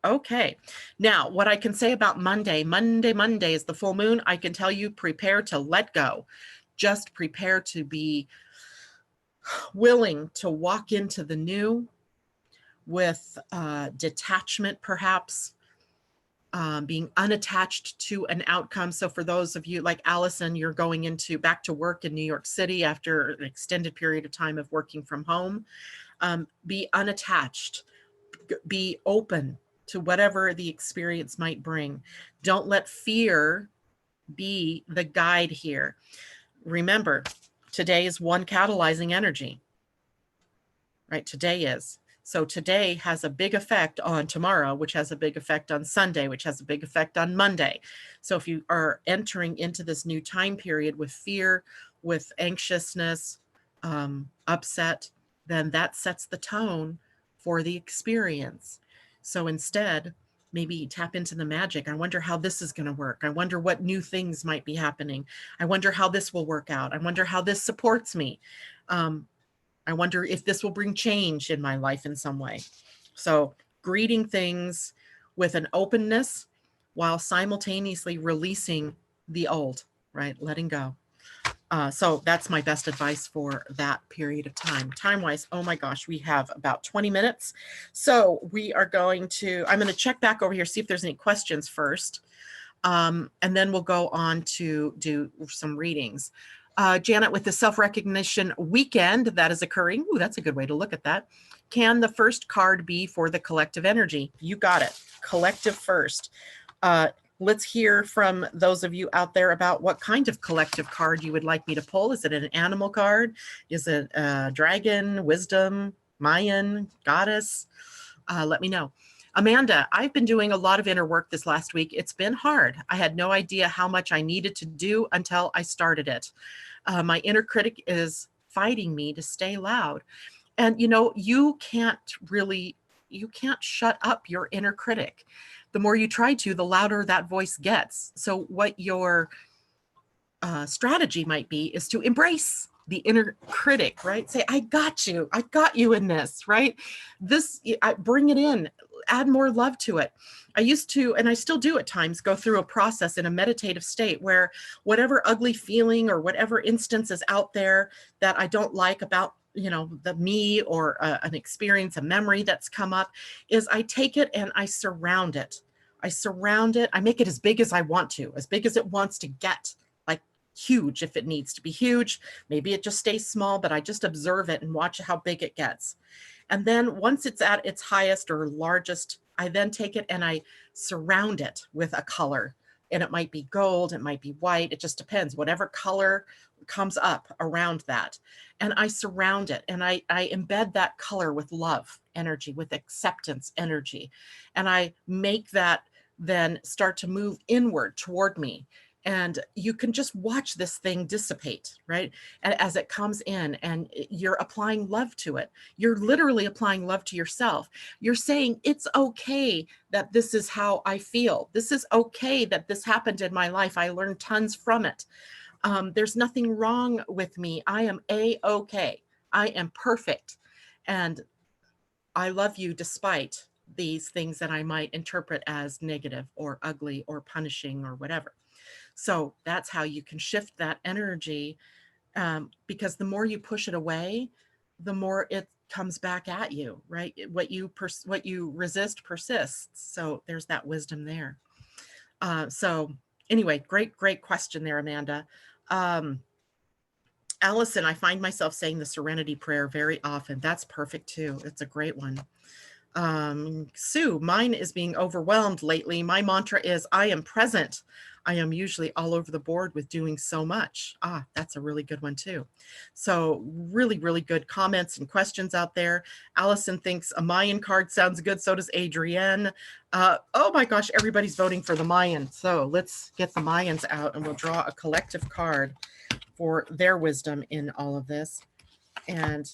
Okay, now what I can say about Monday is the full moon. I can tell you, prepare to let go. Just prepare to be willing to walk into the new with detachment, perhaps, being unattached to an outcome. So for those of you like Allison, you're going back to work in New York City after an extended period of time of working from home. Be unattached, be open to whatever the experience might bring. Don't let fear be the guide here. Remember, today is one catalyzing energy, right? Today is. So today has a big effect on tomorrow, which has a big effect on Sunday, which has a big effect on Monday. So if you are entering into this new time period with fear, with anxiousness, upset, then that sets the tone for the experience. So instead, maybe tap into the magic. I wonder how this is going to work. I wonder what new things might be happening. I wonder how this will work out. I wonder how this supports me. I wonder if this will bring change in my life in some way. So greeting things with an openness while simultaneously releasing the old, right? Letting go. So that's my best advice for that period of time. Time-wise, oh my gosh, we have about 20 minutes. So we are I'm going to check back over here, see if there's any questions first. And then we'll go on to do some readings. Janet, with the self-recognition weekend that is occurring, ooh, that's a good way to look at that. Can the first card be for the collective energy? You got it. Collective first. Let's hear from those of you out there about what kind of collective card you would like me to pull. Is it an animal card? Is it dragon, wisdom, Mayan, goddess? Let me know. Amanda, I've been doing a lot of inner work this last week. It's been hard. I had no idea how much I needed to do until I started it. My inner critic is fighting me to stay loud. And you can't shut up your inner critic. The more you try to, the louder that voice gets. So what your strategy might be is to embrace the inner critic, right? Say, I got you in this, right? Bring it in, add more love to it. I used to, and I still do at times, go through a process in a meditative state where whatever ugly feeling or whatever instance is out there that I don't like about the me or an experience, a memory that's come up, is I take it and I surround it. I make it as big as I want to, as big as it wants to get, like huge if it needs to be huge. Maybe it just stays small, but I just observe it and watch how big it gets. And then once it's at its highest or largest, I then take it and I surround it with a color. And it might be gold, it might be white, it just depends. Whatever color comes up around that. And I surround it and I embed that color with love energy, with acceptance energy. And I make that then start to move inward toward me. And you can just watch this thing dissipate, right? And as it comes in and you're applying love to it, you're literally applying love to yourself. You're saying, it's okay that this is how I feel. This is okay that this happened in my life. I learned tons from it. There's nothing wrong with me. I am A-okay. I am perfect. And I love you despite these things that I might interpret as negative or ugly or punishing or whatever. So that's how you can shift that energy, because the more you push it away, the more it comes back at you, right? What you resist persists. So there's that wisdom there. So anyway, great question there, Amanda. Allison, I find myself saying the Serenity Prayer very often. That's perfect too. It's a great one. Sue, mine is being overwhelmed lately. My mantra is, I am present. I am usually all over the board with doing so much. That's a really good one too. So really good comments and questions out there. Allison thinks a Mayan card sounds good. So does Adrienne. Oh my gosh, everybody's voting for the Mayan. So let's get the Mayans out and we'll draw a collective card for their wisdom in all of this. And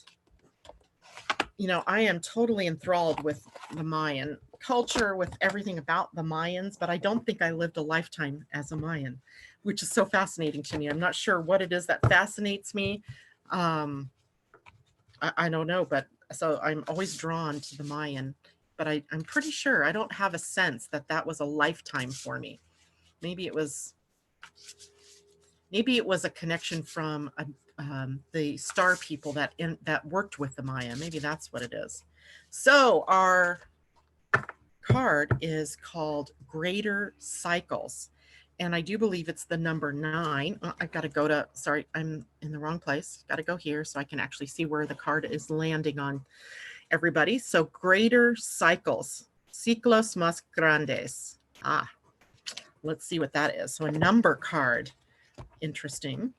I am totally enthralled with the Mayan culture, with everything about the Mayans, but I don't think I lived a lifetime as a Mayan, which is so fascinating to me. I'm not sure what it is that fascinates me. I don't know, but so I'm always drawn to the Mayan, but I'm pretty sure I don't have a sense that that was a lifetime for me. Maybe it was a connection from the star people that worked with the Maya. Maybe that's what it is. So our card is called Greater Cycles. And I do believe it's the number 9. I've got to go to, sorry, I'm in the wrong place. Got to go here so I can actually see where the card is landing on everybody. So Greater Cycles, Ciclos Más Grandes. Let's see what that is. So a number card. Interesting.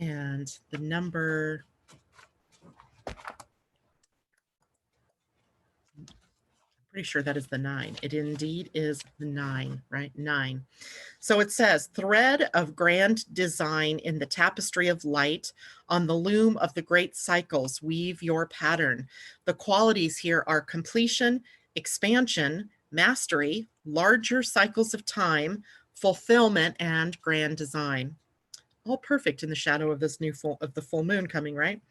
And the number, pretty sure that is the 9. It indeed is the 9, right? 9. So it says, thread of grand design in the tapestry of light, on the loom of the great cycles, weave your pattern. The qualities here are completion, expansion, mastery, larger cycles of time, fulfillment, and grand design. All perfect in the shadow of this new full moon coming, right?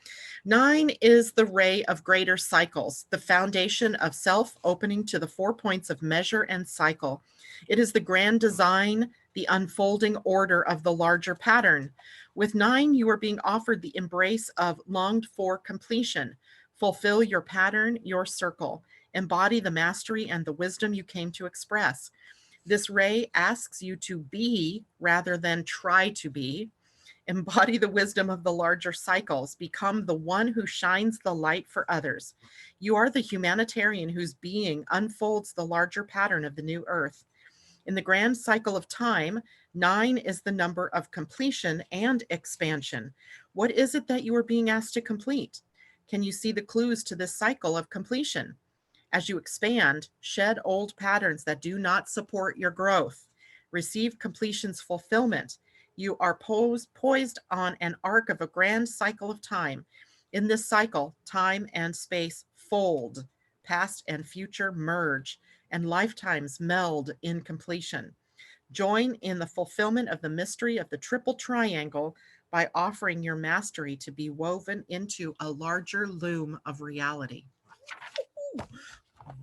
9 is the ray of greater cycles, the foundation of self opening to the 4 points of measure and cycle. It is the grand design, the unfolding order of the larger pattern. With 9, you are being offered the embrace of longed for completion. Fulfill your pattern, your circle. Embody the mastery and the wisdom you came to express. This ray asks you to be rather than try to be. Embody the wisdom of the larger cycles. Become the one who shines the light for others. You are the humanitarian whose being unfolds the larger pattern of the new earth. In the grand cycle of time, 9 is the number of completion and expansion. What is it that you are being asked to complete? Can you see the clues to this cycle of completion? As you expand, shed old patterns that do not support your growth. Receive completion's fulfillment. You are poised on an arc of a grand cycle of time. In this cycle, time and space fold, past and future merge, and lifetimes meld in completion. Join in the fulfillment of the mystery of the triple triangle by offering your mastery to be woven into a larger loom of reality.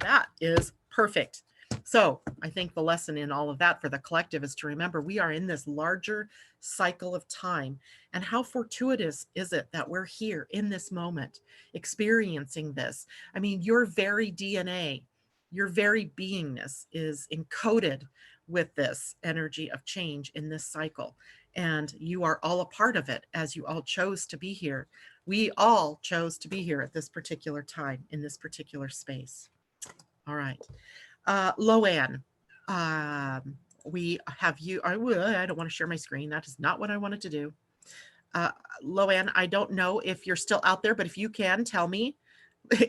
That is perfect. So I think the lesson in all of that for the collective is to remember we are in this larger cycle of time. And how fortuitous is it that we're here in this moment, experiencing this? I mean, your very DNA, your very beingness is encoded with this energy of change in this cycle. And you are all a part of it as you all chose to be here. We all chose to be here at this particular time in this particular space. All right. Loanne, we have you. I don't want to share my screen. That is not what I wanted to do. Loanne, I don't know if you're still out there, but if you can tell me.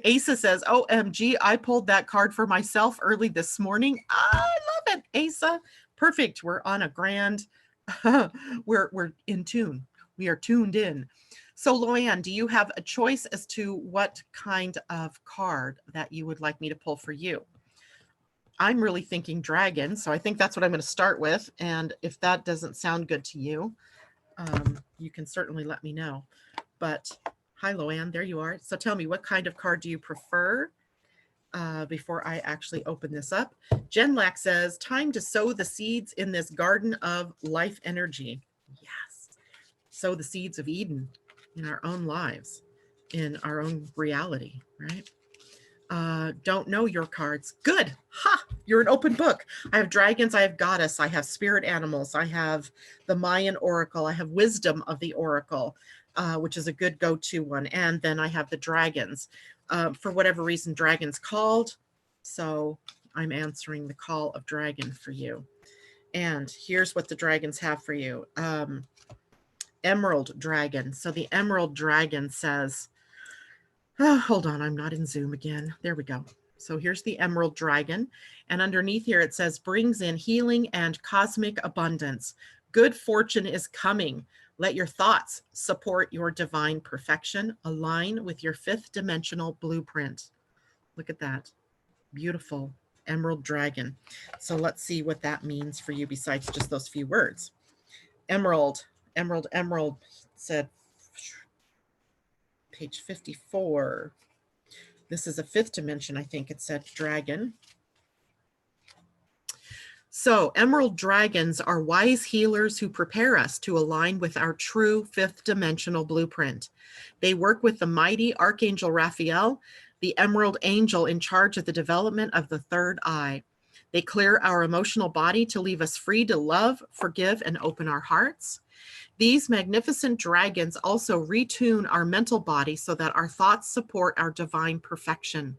Asa says, OMG, I pulled that card for myself early this morning. I love it, Asa. Perfect. We're on a grand, we're in tune. We are tuned in. So Loanne, do you have a choice as to what kind of card that you would like me to pull for you? I'm really thinking dragon, so I think that's what I'm going to start with. And if that doesn't sound good to you, you can certainly let me know. But hi, Loanne, there you are. So tell me, what kind of card do you prefer before I actually open this up? Jen Lack says, time to sow the seeds in this garden of life energy. Yes, sow the seeds of Eden in our own lives, in our own reality, right? Don't know your cards. Good. Ha! You're an open book. I have dragons, I have goddess, I have spirit animals, I have the Mayan oracle, I have wisdom of the oracle, which is a good go-to one. And then I have the dragons. For whatever reason, dragons called. So I'm answering the call of dragon for you. And here's what the dragons have for you. Emerald dragon. So the emerald dragon says, oh, hold on, I'm not in Zoom again. There we go. So here's the emerald dragon. And underneath here it says, brings in healing and cosmic abundance. Good fortune is coming. Let your thoughts support your divine perfection. Align with your 5th dimensional blueprint. Look at that. Beautiful emerald dragon. So let's see what that means for you besides just those few words. Emerald, emerald, emerald said, page 54. This is a 5th dimension, I think it said dragon. So emerald dragons are wise healers who prepare us to align with our true fifth dimensional blueprint. They work with the mighty Archangel Raphael, the emerald angel in charge of the development of the third eye. They clear our emotional body to leave us free to love, forgive, and open our hearts. These magnificent dragons also retune our mental body so that our thoughts support our divine perfection.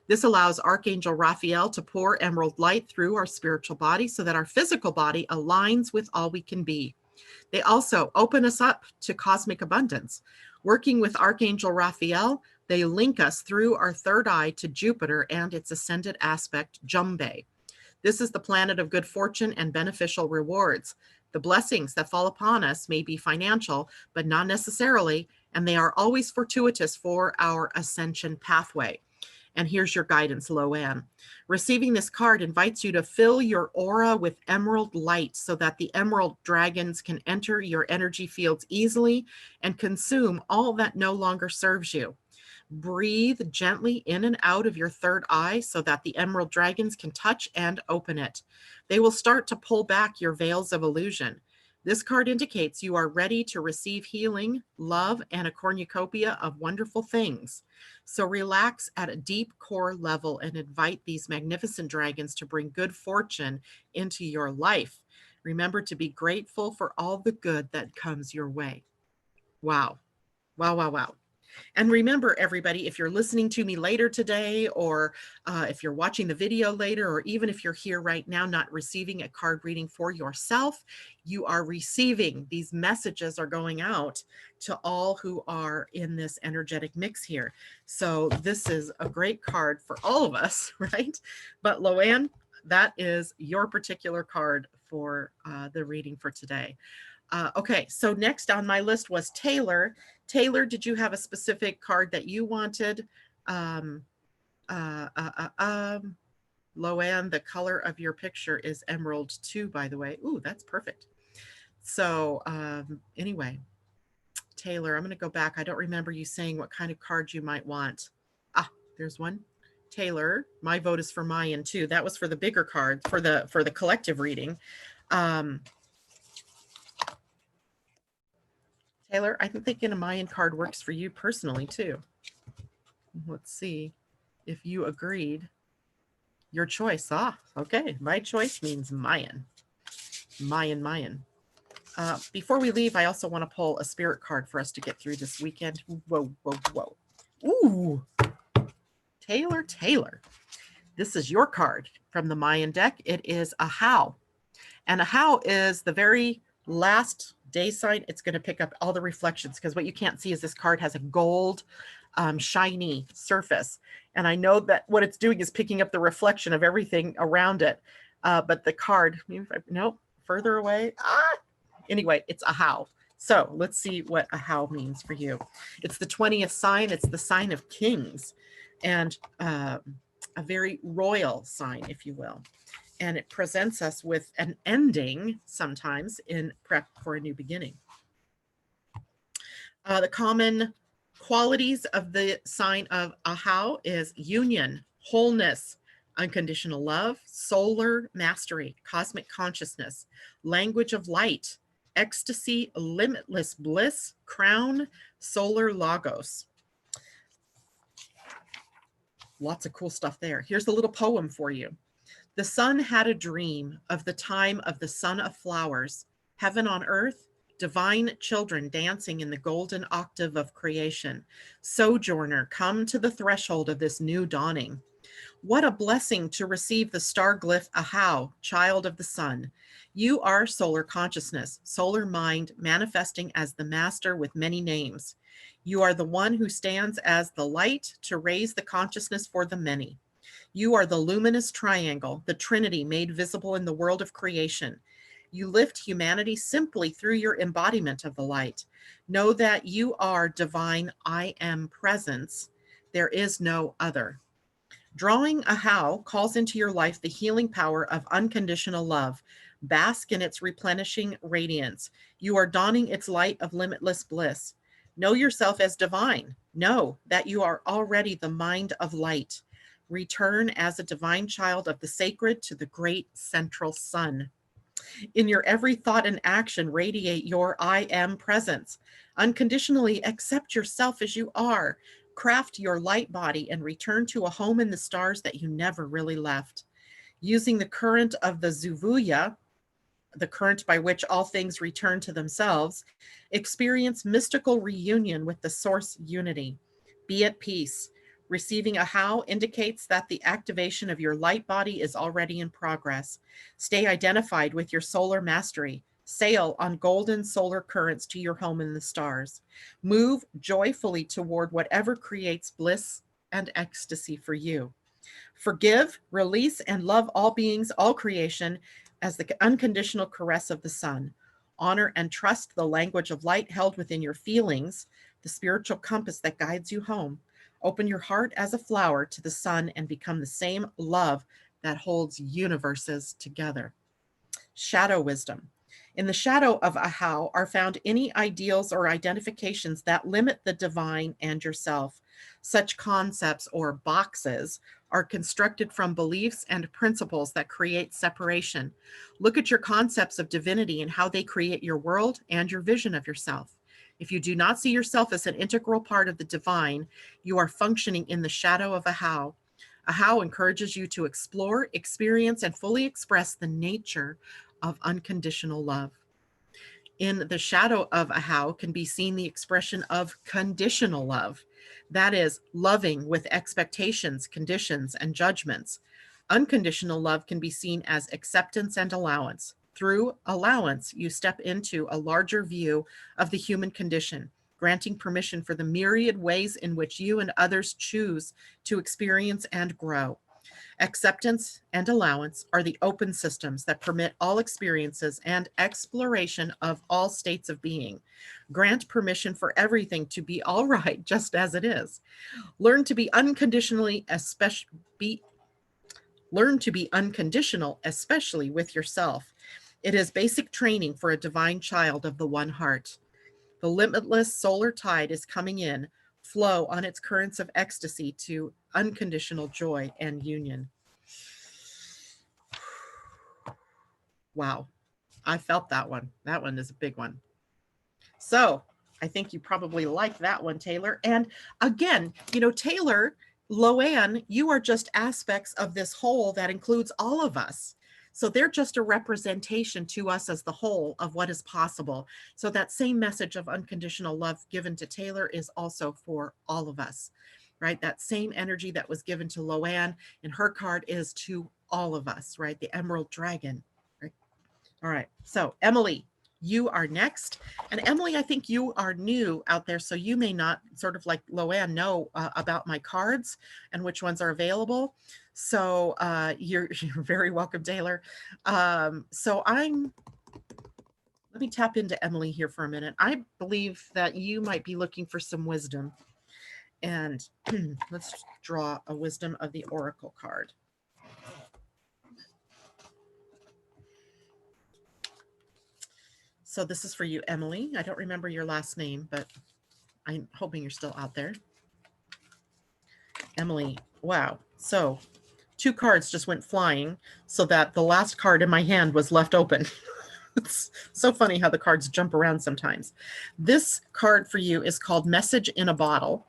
This allows Archangel Raphael to pour emerald light through our spiritual body so that our physical body aligns with all we can be. They also open us up to cosmic abundance. Working with Archangel Raphael, they link us through our third eye to Jupiter and its ascended aspect, Jumbe. This is the planet of good fortune and beneficial rewards. The blessings that fall upon us may be financial, but not necessarily, and they are always fortuitous for our ascension pathway. And here's your guidance, Loanne. Receiving this card invites you to fill your aura with emerald light so that the emerald dragons can enter your energy fields easily and consume all that no longer serves you. Breathe gently in and out of your third eye so that the emerald dragons can touch and open it. They will start to pull back your veils of illusion. This card indicates you are ready to receive healing, love, and a cornucopia of wonderful things. So relax at a deep core level and invite these magnificent dragons to bring good fortune into your life. Remember to be grateful for all the good that comes your way. Wow. Wow, wow, wow. And remember, everybody, if you're listening to me later today, or if you're watching the video later, or even if you're here right now not receiving a card reading for yourself, you are receiving. These messages are going out to all who are in this energetic mix here. So this is a great card for all of us, right? But Loanne, that is your particular card for the reading for today. Okay, so next on my list was Taylor. Taylor, did you have a specific card that you wanted? Loanne, the color of your picture is emerald too, by the way. Ooh, that's perfect. So anyway, Taylor, I'm going to go back. I don't remember you saying what kind of card you might want. Ah, there's one. Taylor, my vote is for Mayan too. That was for the bigger card, for the collective reading. Taylor, I'm thinking a Mayan card works for you personally too. Let's see if you agreed. Your choice. Ah, okay. My choice means Mayan. Mayan. Before we leave, I also want to pull a spirit card for us to get through this weekend. Whoa. Ooh. Taylor. This is your card from the Mayan deck. It is a How. And a How is the very last day sign. It's going to pick up all the reflections, because what you can't see is this card has a gold shiny surface, and I know that what it's doing is picking up the reflection of everything around it, but the card, nope, further away, anyway, it's a How. So let's see what a How means for you. It's the 20th sign. It's the sign of kings, and a very royal sign, if you will. And it presents us with an ending sometimes in prep for a new beginning. The common qualities of the sign of Ahau is union, wholeness, unconditional love, solar mastery, cosmic consciousness, language of light, ecstasy, limitless bliss, crown, solar logos. Lots of cool stuff there. Here's a little poem for you. The sun had a dream of the time of the sun of flowers, heaven on earth, divine children dancing in the golden octave of creation. Sojourner, come to the threshold of this new dawning. What a blessing to receive the star glyph Ahau, child of the sun. You are solar consciousness, solar mind, manifesting as the master with many names. You are the one who stands as the light to raise the consciousness for the many. You are the luminous triangle, the Trinity made visible in the world of creation. You lift humanity simply through your embodiment of the light. Know that you are divine I am presence. There is no other. Drawing Ahau calls into your life the healing power of unconditional love. Bask in its replenishing radiance. You are donning its light of limitless bliss. Know yourself as divine. Know that you are already the mind of light. Return as a divine child of the sacred to the great central sun. In your every thought and action, radiate your I am presence. Unconditionally accept yourself as you are. Craft your light body and return to a home in the stars that you never really left. Using the current of the Zuvuya, the current by which all things return to themselves, experience mystical reunion with the source unity. Be at peace. Receiving a how indicates that the activation of your light body is already in progress. Stay identified with your solar mastery. Sail on golden solar currents to your home in the stars. Move joyfully toward whatever creates bliss and ecstasy for you. Forgive, release, and love all beings, all creation, as the unconditional caress of the sun. Honor and trust the language of light held within your feelings, the spiritual compass that guides you home. Open your heart as a flower to the sun and become the same love that holds universes together. Shadow wisdom. In the shadow of a how are found any ideals or identifications that limit the divine and yourself. Such concepts or boxes are constructed from beliefs and principles that create separation. Look at your concepts of divinity and how they create your world and your vision of yourself. If you do not see yourself as an integral part of the divine, you are functioning in the shadow of a how. A how encourages you to explore, experience, and fully express the nature of unconditional love. In the shadow of a how can be seen the expression of conditional love. That is, loving with expectations, conditions, and judgments. Unconditional love can be seen as acceptance and allowance. Through allowance, you step into a larger view of the human condition, granting permission for the myriad ways in which you and others choose to experience and grow. Acceptance and allowance are the open systems that permit all experiences and exploration of all states of being. Grant permission for everything to be all right, just as it is. Learn to be unconditional, especially with yourself. It is basic training for a divine child of the one heart. The limitless solar tide is coming in. Flow on its currents of ecstasy to unconditional joy and union. Wow, I felt that one. That one is a big one. So I think you probably like that one, Taylor. And again, Taylor, Loanne, you are just aspects of this whole that includes all of us. So they're just a representation to us as the whole of what is possible. So that same message of unconditional love given to Taylor is also for all of us, right? That same energy that was given to Loanne in her card is to all of us, right? The Emerald Dragon, right? All right. So Emily, you are next. And Emily, I think you are new out there, so you may not, sort of like Loanne, know about my cards and which ones are available. So you're very welcome, Taylor. Let me tap into Emily here for a minute. I believe that you might be looking for some wisdom. And let's draw a Wisdom of the Oracle card. So this is for you, Emily. I don't remember your last name, but I'm hoping you're still out there. Emily, wow. So 2 cards just went flying so that the last card in my hand was left open. It's so funny how the cards jump around sometimes. This card for you is called Message in a Bottle.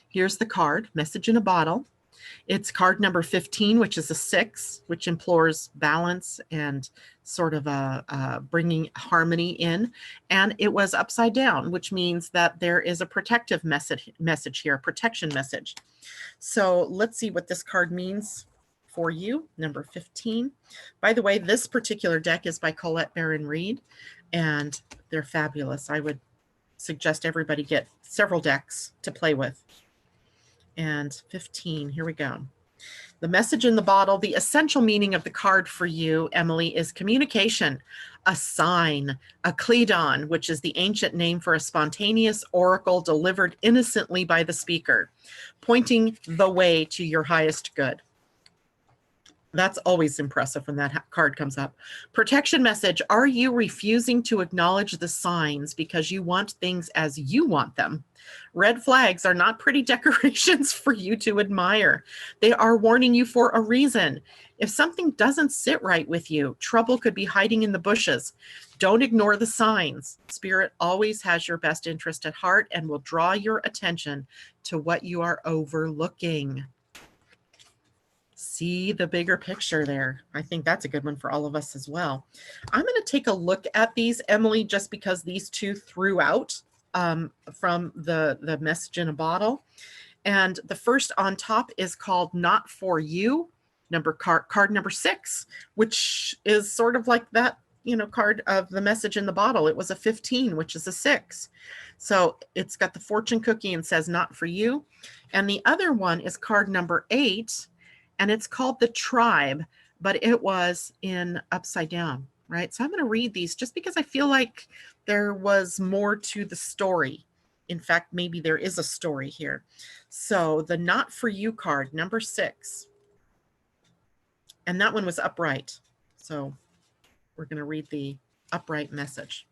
Here's the card, Message in a Bottle. It's card number 15, which is a 6, which implores balance and sort of bringing harmony in. And it was upside down, which means that there is a protective message here, protection message. So let's see what this card means for you, number 15. By the way, this particular deck is by Colette Baron-Reid, and they're fabulous. I would suggest everybody get several decks to play with. And 15, here we go. The message in the bottle, the essential meaning of the card for you, Emily, is communication, a sign, a kleidon, which is the ancient name for a spontaneous oracle delivered innocently by the speaker, pointing the way to your highest good. That's always impressive when that card comes up. Protection message. Are you refusing to acknowledge the signs because you want things as you want them? Red flags are not pretty decorations for you to admire. They are warning you for a reason. If something doesn't sit right with you, trouble could be hiding in the bushes. Don't ignore the signs. Spirit always has your best interest at heart and will draw your attention to what you are overlooking. See the bigger picture there. I think that's a good one for all of us as well. I'm going to take a look at these, Emily, just because these two threw out from the message in a bottle. And the first on top is called Not For You, card number 6, which is sort of like that, card of the message in the bottle. It was a 15, which is a 6. So it's got the fortune cookie and says Not For You. And the other one is card number 8, and it's called the Tribe, but it was in upside down, right? So I'm going to read these just because I feel like there was more to the story. In fact, maybe there is a story here. So the Not For You card, number 6. And that one was upright. So we're going to read the upright message.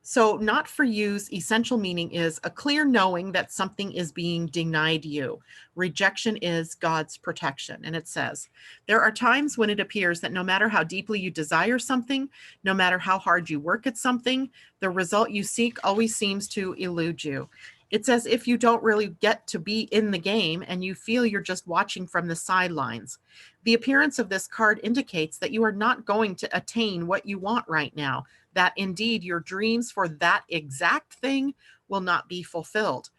So Not For You's essential meaning is a clear knowing that something is being denied you. Rejection is God's protection. And it says, there are times when it appears that no matter how deeply you desire something, no matter how hard you work at something, the result you seek always seems to elude you. It's as if you don't really get to be in the game and you feel you're just watching from the sidelines. The appearance of this card indicates that you are not going to attain what you want right now, that indeed your dreams for that exact thing will not be fulfilled.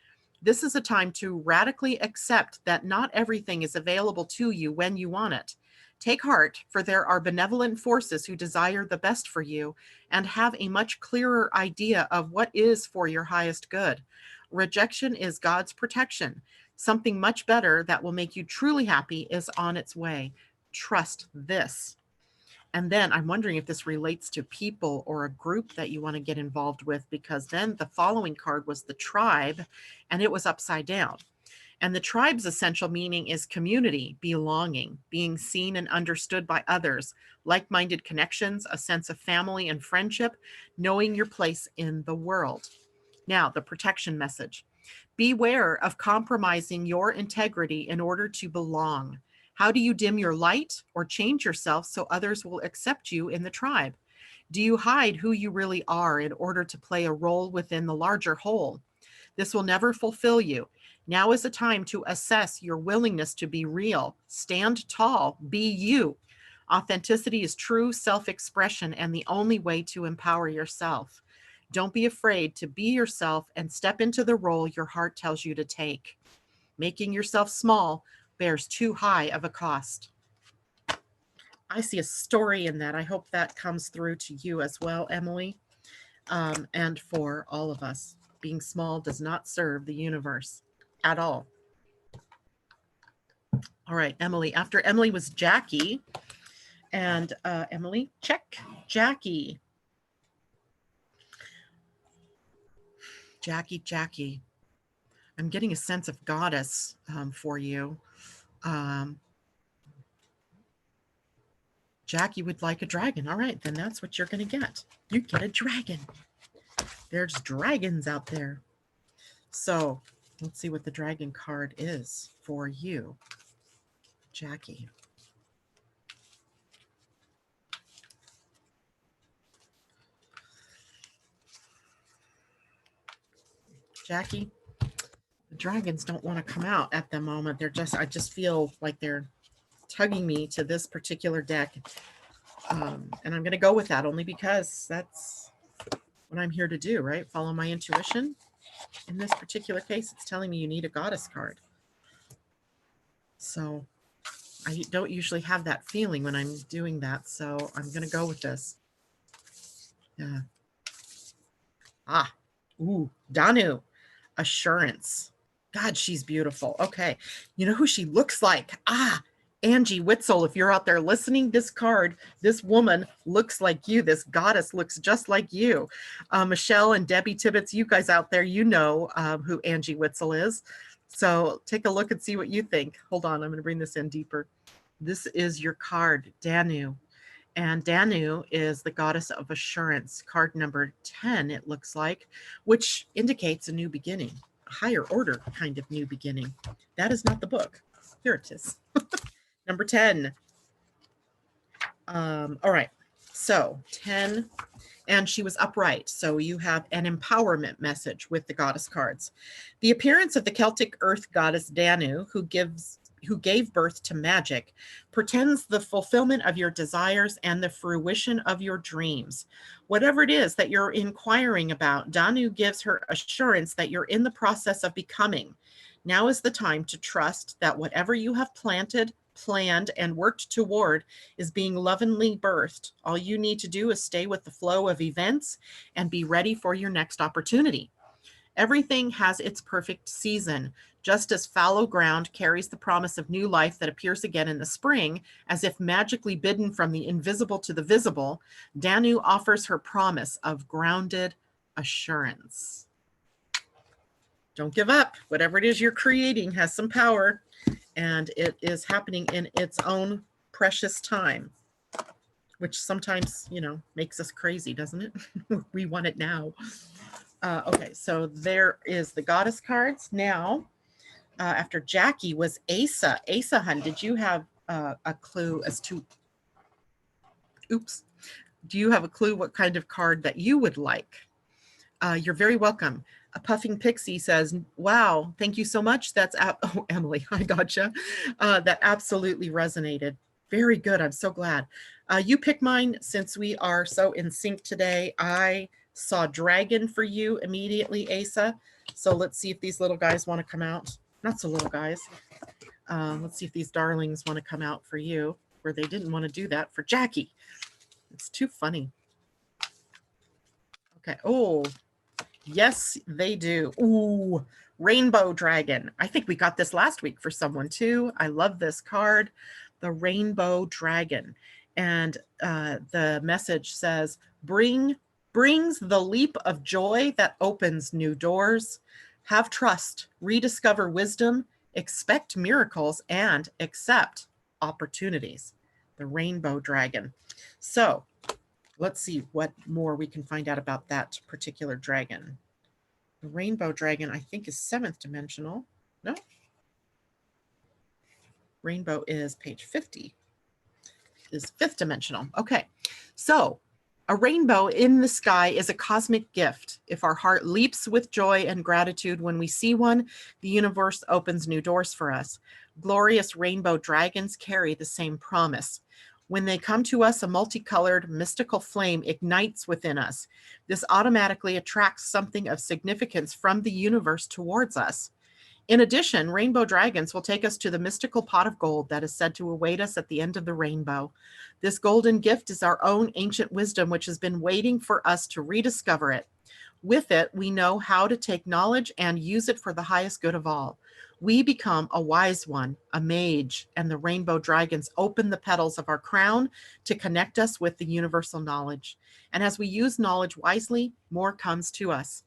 This is a time to radically accept that not everything is available to you when you want it. Take heart, for there are benevolent forces who desire the best for you and have a much clearer idea of what is for your highest good. Rejection is God's protection. Something much better that will make you truly happy is on its way. Trust this. And then I'm wondering if this relates to people or a group that you want to get involved with, because then the following card was the Tribe, and it was upside down. And the Tribe's essential meaning is community, belonging, being seen and understood by others, like-minded connections, a sense of family and friendship, knowing your place in the world. Now, the protection message. Beware of compromising your integrity in order to belong. How do you dim your light or change yourself so others will accept you in the tribe? Do you hide who you really are in order to play a role within the larger whole? This will never fulfill you. Now is the time to assess your willingness to be real. Stand tall, be you. Authenticity is true self-expression and the only way to empower yourself. Don't be afraid to be yourself and step into the role your heart tells you to take. Making yourself small bears too high of a cost. I see a story in that. I hope that comes through to you as well, Emily, and for all of us. Being small does not serve the universe at all. All right, Emily. After Emily was Jackie, and Emily, check. Jackie. Jackie. I'm getting a sense of goddess for you. Jackie would like a dragon. All right, then that's what you're going to get. You get a dragon. There's dragons out there. So let's see what the dragon card is for you, Jackie. Jackie, the dragons don't want to come out at the moment. I just feel like they're tugging me to this particular deck. And I'm going to go with that only because that's what I'm here to do, right? Follow my intuition. In this particular case, it's telling me you need a goddess card. So I don't usually have that feeling when I'm doing that. So I'm going to go with this. Yeah. Danu. Assurance. God, she's beautiful. Okay. You know who she looks like? Angie Witzel. If you're out there listening, this card, this woman looks like you. This goddess looks just like you. Michelle and Debbie Tibbetts, you guys out there, you know who Angie Witzel is. So take a look and see what you think. Hold on. I'm going to bring this in deeper. This is your card, Danu. And Danu is the goddess of assurance, card number 10, it looks like, which indicates a new beginning, a higher order kind of new beginning. That is not the book. Here it is. Number 10. All right. So 10, and she was upright. So you have an empowerment message with the goddess cards. The appearance of the Celtic earth goddess Danu, who gave birth to magic, portends the fulfillment of your desires and the fruition of your dreams. Whatever it is that you're inquiring about, Danu gives her assurance that you're in the process of becoming. Now is the time to trust that whatever you have planned, and worked toward is being lovingly birthed. All you need to do is stay with the flow of events and be ready for your next opportunity. Everything has its perfect season. Just as fallow ground carries the promise of new life that appears again in the spring, as if magically bidden from the invisible to the visible, Danu offers her promise of grounded assurance. Don't give up. Whatever it is you're creating has some power, and it is happening in its own precious time, which sometimes, makes us crazy, doesn't it? We want it now. Okay, so there is the goddess cards. Now, after Jackie was Asa. Asa, hun, did you have a clue as to, do you have a clue what kind of card that you would like? You're very welcome. A Puffing Pixie says, wow, thank you so much. That's, oh, Emily, I gotcha. That absolutely resonated. Very good. I'm so glad. You pick mine since we are so in sync today. I saw dragon for you immediately, Asa. So let's see if these little guys want to come out. Not so little guys. Let's see if these darlings want to come out for you, where they didn't want to do that for Jackie. It's too funny. Okay. Oh, yes, they do. Ooh, Rainbow Dragon. I think we got this last week for someone too. I love this card, the Rainbow Dragon. And the message says, brings the leap of joy that opens new doors. Have trust, rediscover wisdom, expect miracles, and accept opportunities. The Rainbow Dragon. So let's see what more we can find out about that particular dragon. The Rainbow Dragon, I think, is 7th dimensional. No? Rainbow is page 50. Is 5th dimensional. Okay. So a rainbow in the sky is a cosmic gift. If our heart leaps with joy and gratitude when we see one, the universe opens new doors for us. Glorious rainbow dragons carry the same promise. When they come to us, a multicolored, mystical flame ignites within us. This automatically attracts something of significance from the universe towards us. In addition, rainbow dragons will take us to the mystical pot of gold that is said to await us at the end of the rainbow. This golden gift is our own ancient wisdom, which has been waiting for us to rediscover it. With it, we know how to take knowledge and use it for the highest good of all. We become a wise one, a mage, and the rainbow dragons open the petals of our crown to connect us with the universal knowledge. And as we use knowledge wisely, more comes to us.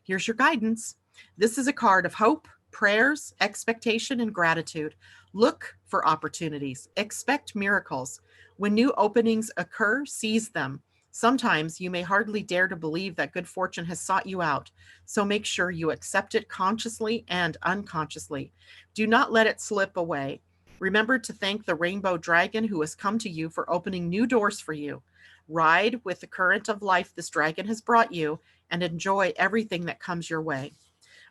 Here's your guidance. This is a card of hope, prayers, expectation, and gratitude. Look for opportunities. Expect miracles. When new openings occur, seize them. Sometimes you may hardly dare to believe that good fortune has sought you out, so make sure you accept it consciously and unconsciously. Do not let it slip away. Remember to thank the rainbow dragon who has come to you for opening new doors for you. Ride with the current of life this dragon has brought you and enjoy everything that comes your way.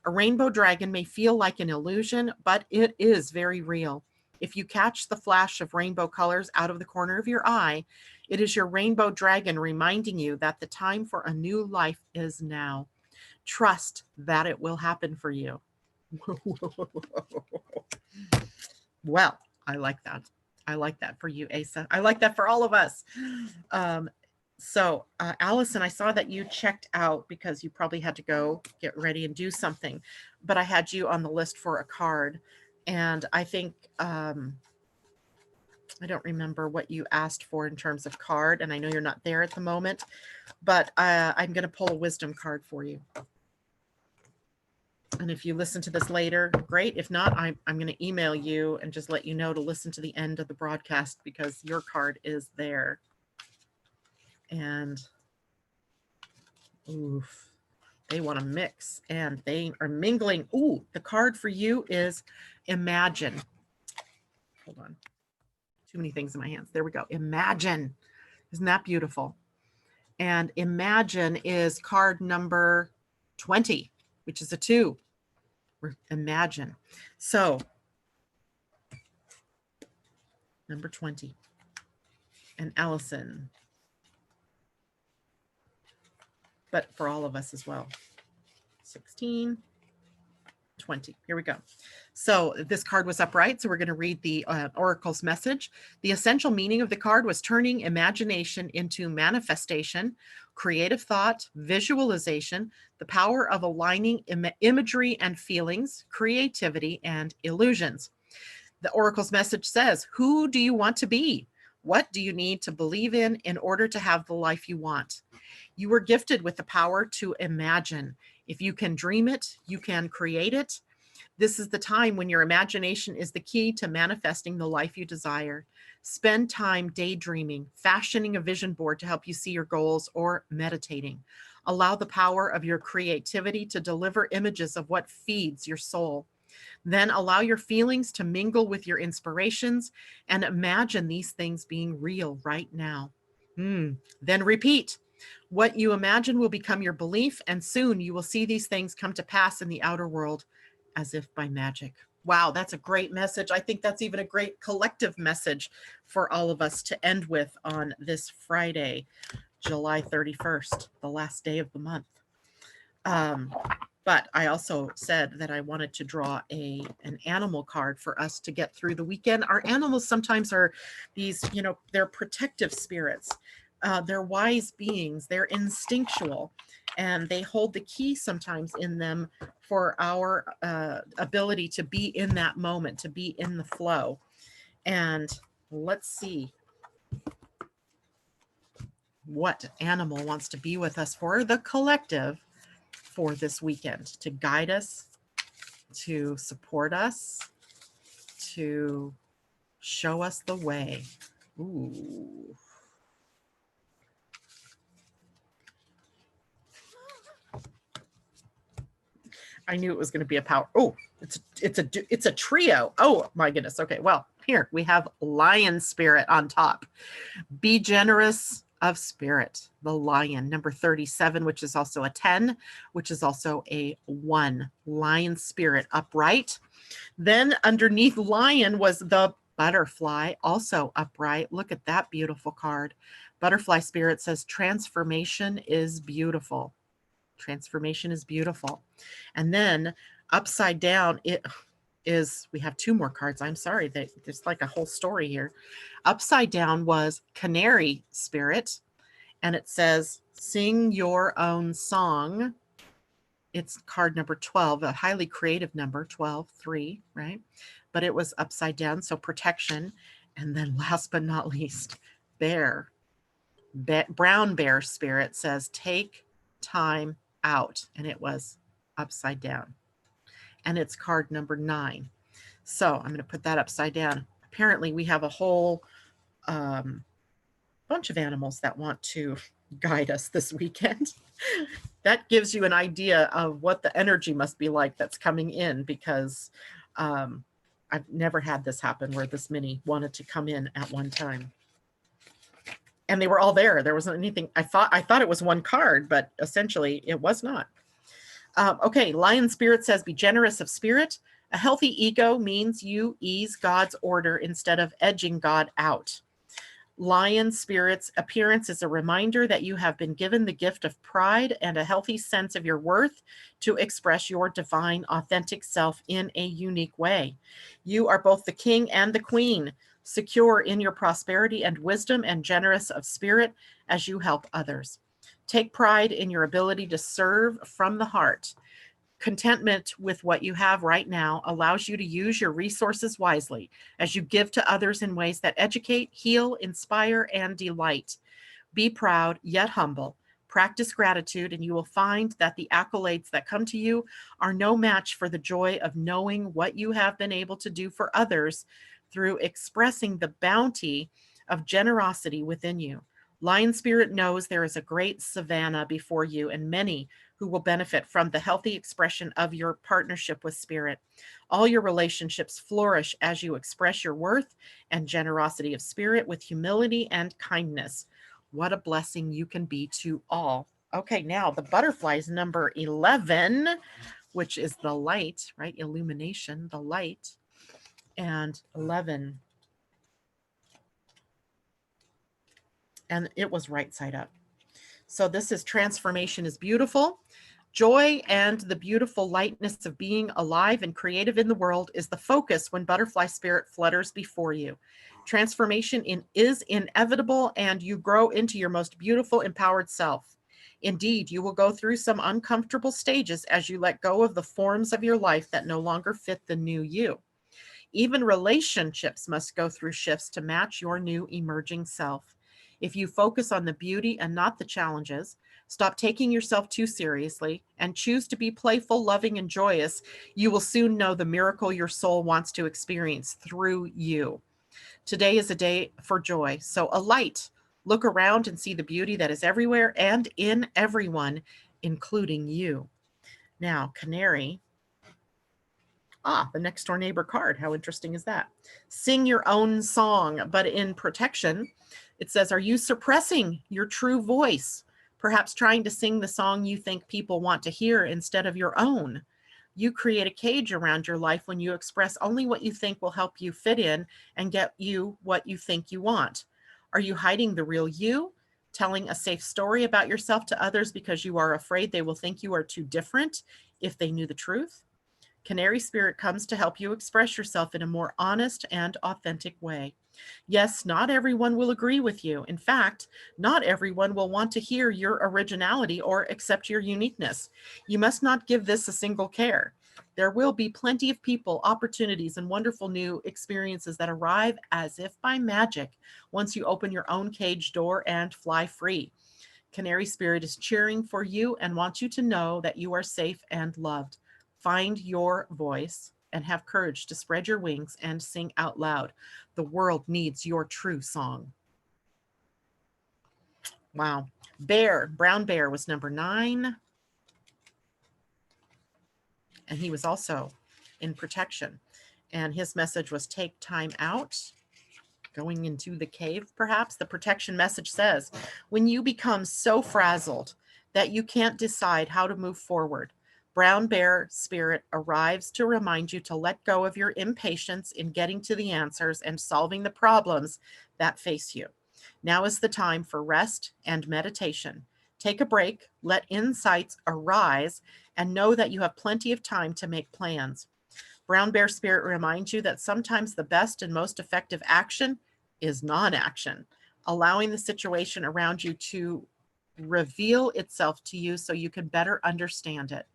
A rainbow dragon may feel like an illusion, but it is very real. If you catch the flash of rainbow colors out of the corner of your eye, it is your rainbow dragon reminding you that the time for a new life is now. Trust that it will happen for you. Well, I like that. I like that for you, Asa. I like that for all of us. So, Allison, I saw that you checked out because you probably had to go get ready and do something, but I had you on the list for a card. And I think, I don't remember what you asked for in terms of card, and I know you're not there at the moment, but I'm going to pull a wisdom card for you. And if you listen to this later, great. If not, I'm going to email you and just let you know to listen to the end of the broadcast because your card is there. And oof, they want to mix and they are mingling. Ooh, the card for you is Imagine. Hold on. Too many things in my hands. There we go. Imagine. Isn't that beautiful? And Imagine is card number 20, which is a 2. Imagine. So, number 20. And Allison. But for all of us as well. 16, 20. Here we go. So this card was upright. So we're going to read the Oracle's message. The essential meaning of the card was turning imagination into manifestation, creative thought, visualization, the power of aligning imagery and feelings, creativity, and illusions. The Oracle's message says, who do you want to be? What do you need to believe in order to have the life you want? You were gifted with the power to imagine. If you can dream it, you can create it. This is the time when your imagination is the key to manifesting the life you desire. Spend time daydreaming, fashioning a vision board to help you see your goals, or meditating. Allow the power of your creativity to deliver images of what feeds your soul. Then allow your feelings to mingle with your inspirations and imagine these things being real right now. Then repeat. What you imagine will become your belief, and soon you will see these things come to pass in the outer world as if by magic. Wow, that's a great message. I think that's even a great collective message for all of us to end with on this Friday, July 31st, the last day of the month. But I also said that I wanted to draw an animal card for us to get through the weekend. Our animals sometimes are these, they're protective spirits. They're wise beings. They're instinctual, and they hold the key sometimes in them for our ability to be in that moment, to be in the flow. And let's see what animal wants to be with us for the collective for this weekend, to guide us, to support us, to show us the way. Ooh. I knew it was going to be a power. Oh, it's a trio. Oh my goodness. Okay. Well, here we have Lion Spirit on top. Be generous of spirit. The Lion, number 37, which is also a 10, which is also a 1. Lion Spirit upright. Then underneath Lion was the Butterfly, also upright. Look at that beautiful card. Butterfly Spirit says transformation is beautiful. Transformation is beautiful. And then upside down, we have 2 more cards. I'm sorry, there's like a whole story here. Upside down was Canary Spirit, and it says, sing your own song. It's card number 12, a highly creative number, 12, 3, right? But it was upside down, so protection. And then last but not least, Bear. Brown Bear Spirit says, take time out, and it was upside down, and it's card number 9. So I'm going to put that upside down. Apparently we have a whole bunch of animals that want to guide us this weekend. That gives you an idea of what the energy must be like that's coming in, because I've never had this happen where this many wanted to come in at one time. And they were all there. There wasn't anything. I thought it was one card, but essentially it was not. Okay, Lion Spirit says, be generous of spirit. A healthy ego means you ease God's order instead of edging God out. Lion Spirit's appearance is a reminder that you have been given the gift of pride and a healthy sense of your worth to express your divine, authentic self in a unique way. You are both the king and the queen, secure in your prosperity and wisdom, and generous of spirit as you help others. Take pride in your ability to serve from the heart. Contentment with what you have right now allows you to use your resources wisely as you give to others in ways that educate, heal, inspire, and delight. Be proud, yet humble. Practice gratitude, and you will find that the accolades that come to you are no match for the joy of knowing what you have been able to do for others through expressing the bounty of generosity within you. Lion Spirit knows there is a great savanna before you and many who will benefit from the healthy expression of your partnership with Spirit. All your relationships flourish as you express your worth and generosity of spirit with humility and kindness. What a blessing you can be to all. Okay, now the butterflies number 11, which is the light, right? Illumination, the light. And 11. And it was right side up. So this is transformation is beautiful. Joy and the beautiful lightness of being alive and creative in the world is the focus when butterfly spirit flutters before you. Transformation is inevitable, and you grow into your most beautiful, empowered self. Indeed, you will go through some uncomfortable stages as you let go of the forms of your life that no longer fit the new you. Even relationships must go through shifts to match your new emerging self. If you focus on the beauty and not the challenges, stop taking yourself too seriously, and choose to be playful, loving, and joyous, you will soon know the miracle your soul wants to experience through you. Today is a day for joy, so alight. Look around and see the beauty that is everywhere and in everyone, including you. Now, Canary. The next door neighbor card. How interesting is that? Sing your own song, but in protection, it says, are you suppressing your true voice? Perhaps trying to sing the song you think people want to hear instead of your own. You create a cage around your life when you express only what you think will help you fit in and get you what you think you want. Are you hiding the real you? Telling a safe story about yourself to others because you are afraid they will think you are too different if they knew the truth? Canary Spirit comes to help you express yourself in a more honest and authentic way. Yes, not everyone will agree with you. In fact, not everyone will want to hear your originality or accept your uniqueness. You must not give this a single care. There will be plenty of people, opportunities, and wonderful new experiences that arrive as if by magic once you open your own cage door and fly free. Canary Spirit is cheering for you and wants you to know that you are safe and loved. Find your voice and have courage to spread your wings and sing out loud. The world needs your true song. Wow. Bear, brown bear was number 9. And he was also in protection. And his message was take time out. Going into the cave, perhaps. The protection message says, when you become so frazzled that you can't decide how to move forward, Brown Bear Spirit arrives to remind you to let go of your impatience in getting to the answers and solving the problems that face you. Now is the time for rest and meditation. Take a break, let insights arise, and know that you have plenty of time to make plans. Brown Bear Spirit reminds you that sometimes the best and most effective action is non-action, allowing the situation around you to reveal itself to you so you can better understand it.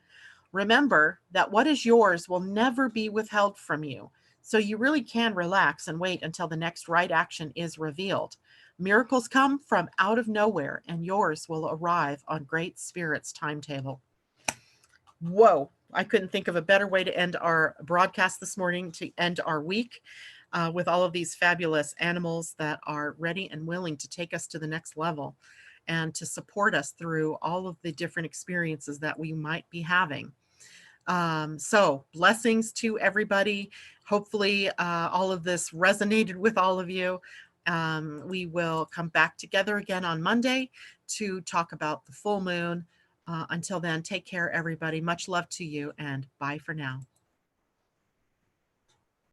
Remember that what is yours will never be withheld from you, so you really can relax and wait until the next right action is revealed. Miracles come from out of nowhere, and yours will arrive on Great Spirit's timetable. Whoa, I couldn't think of a better way to end our broadcast this morning, to end our week with all of these fabulous animals that are ready and willing to take us to the next level and to support us through all of the different experiences that we might be having. So blessings to everybody. Hopefully all of this resonated with all of you. We will come back together again on Monday to talk about the full moon. Until then, take care, everybody. Much love to you, and bye for now.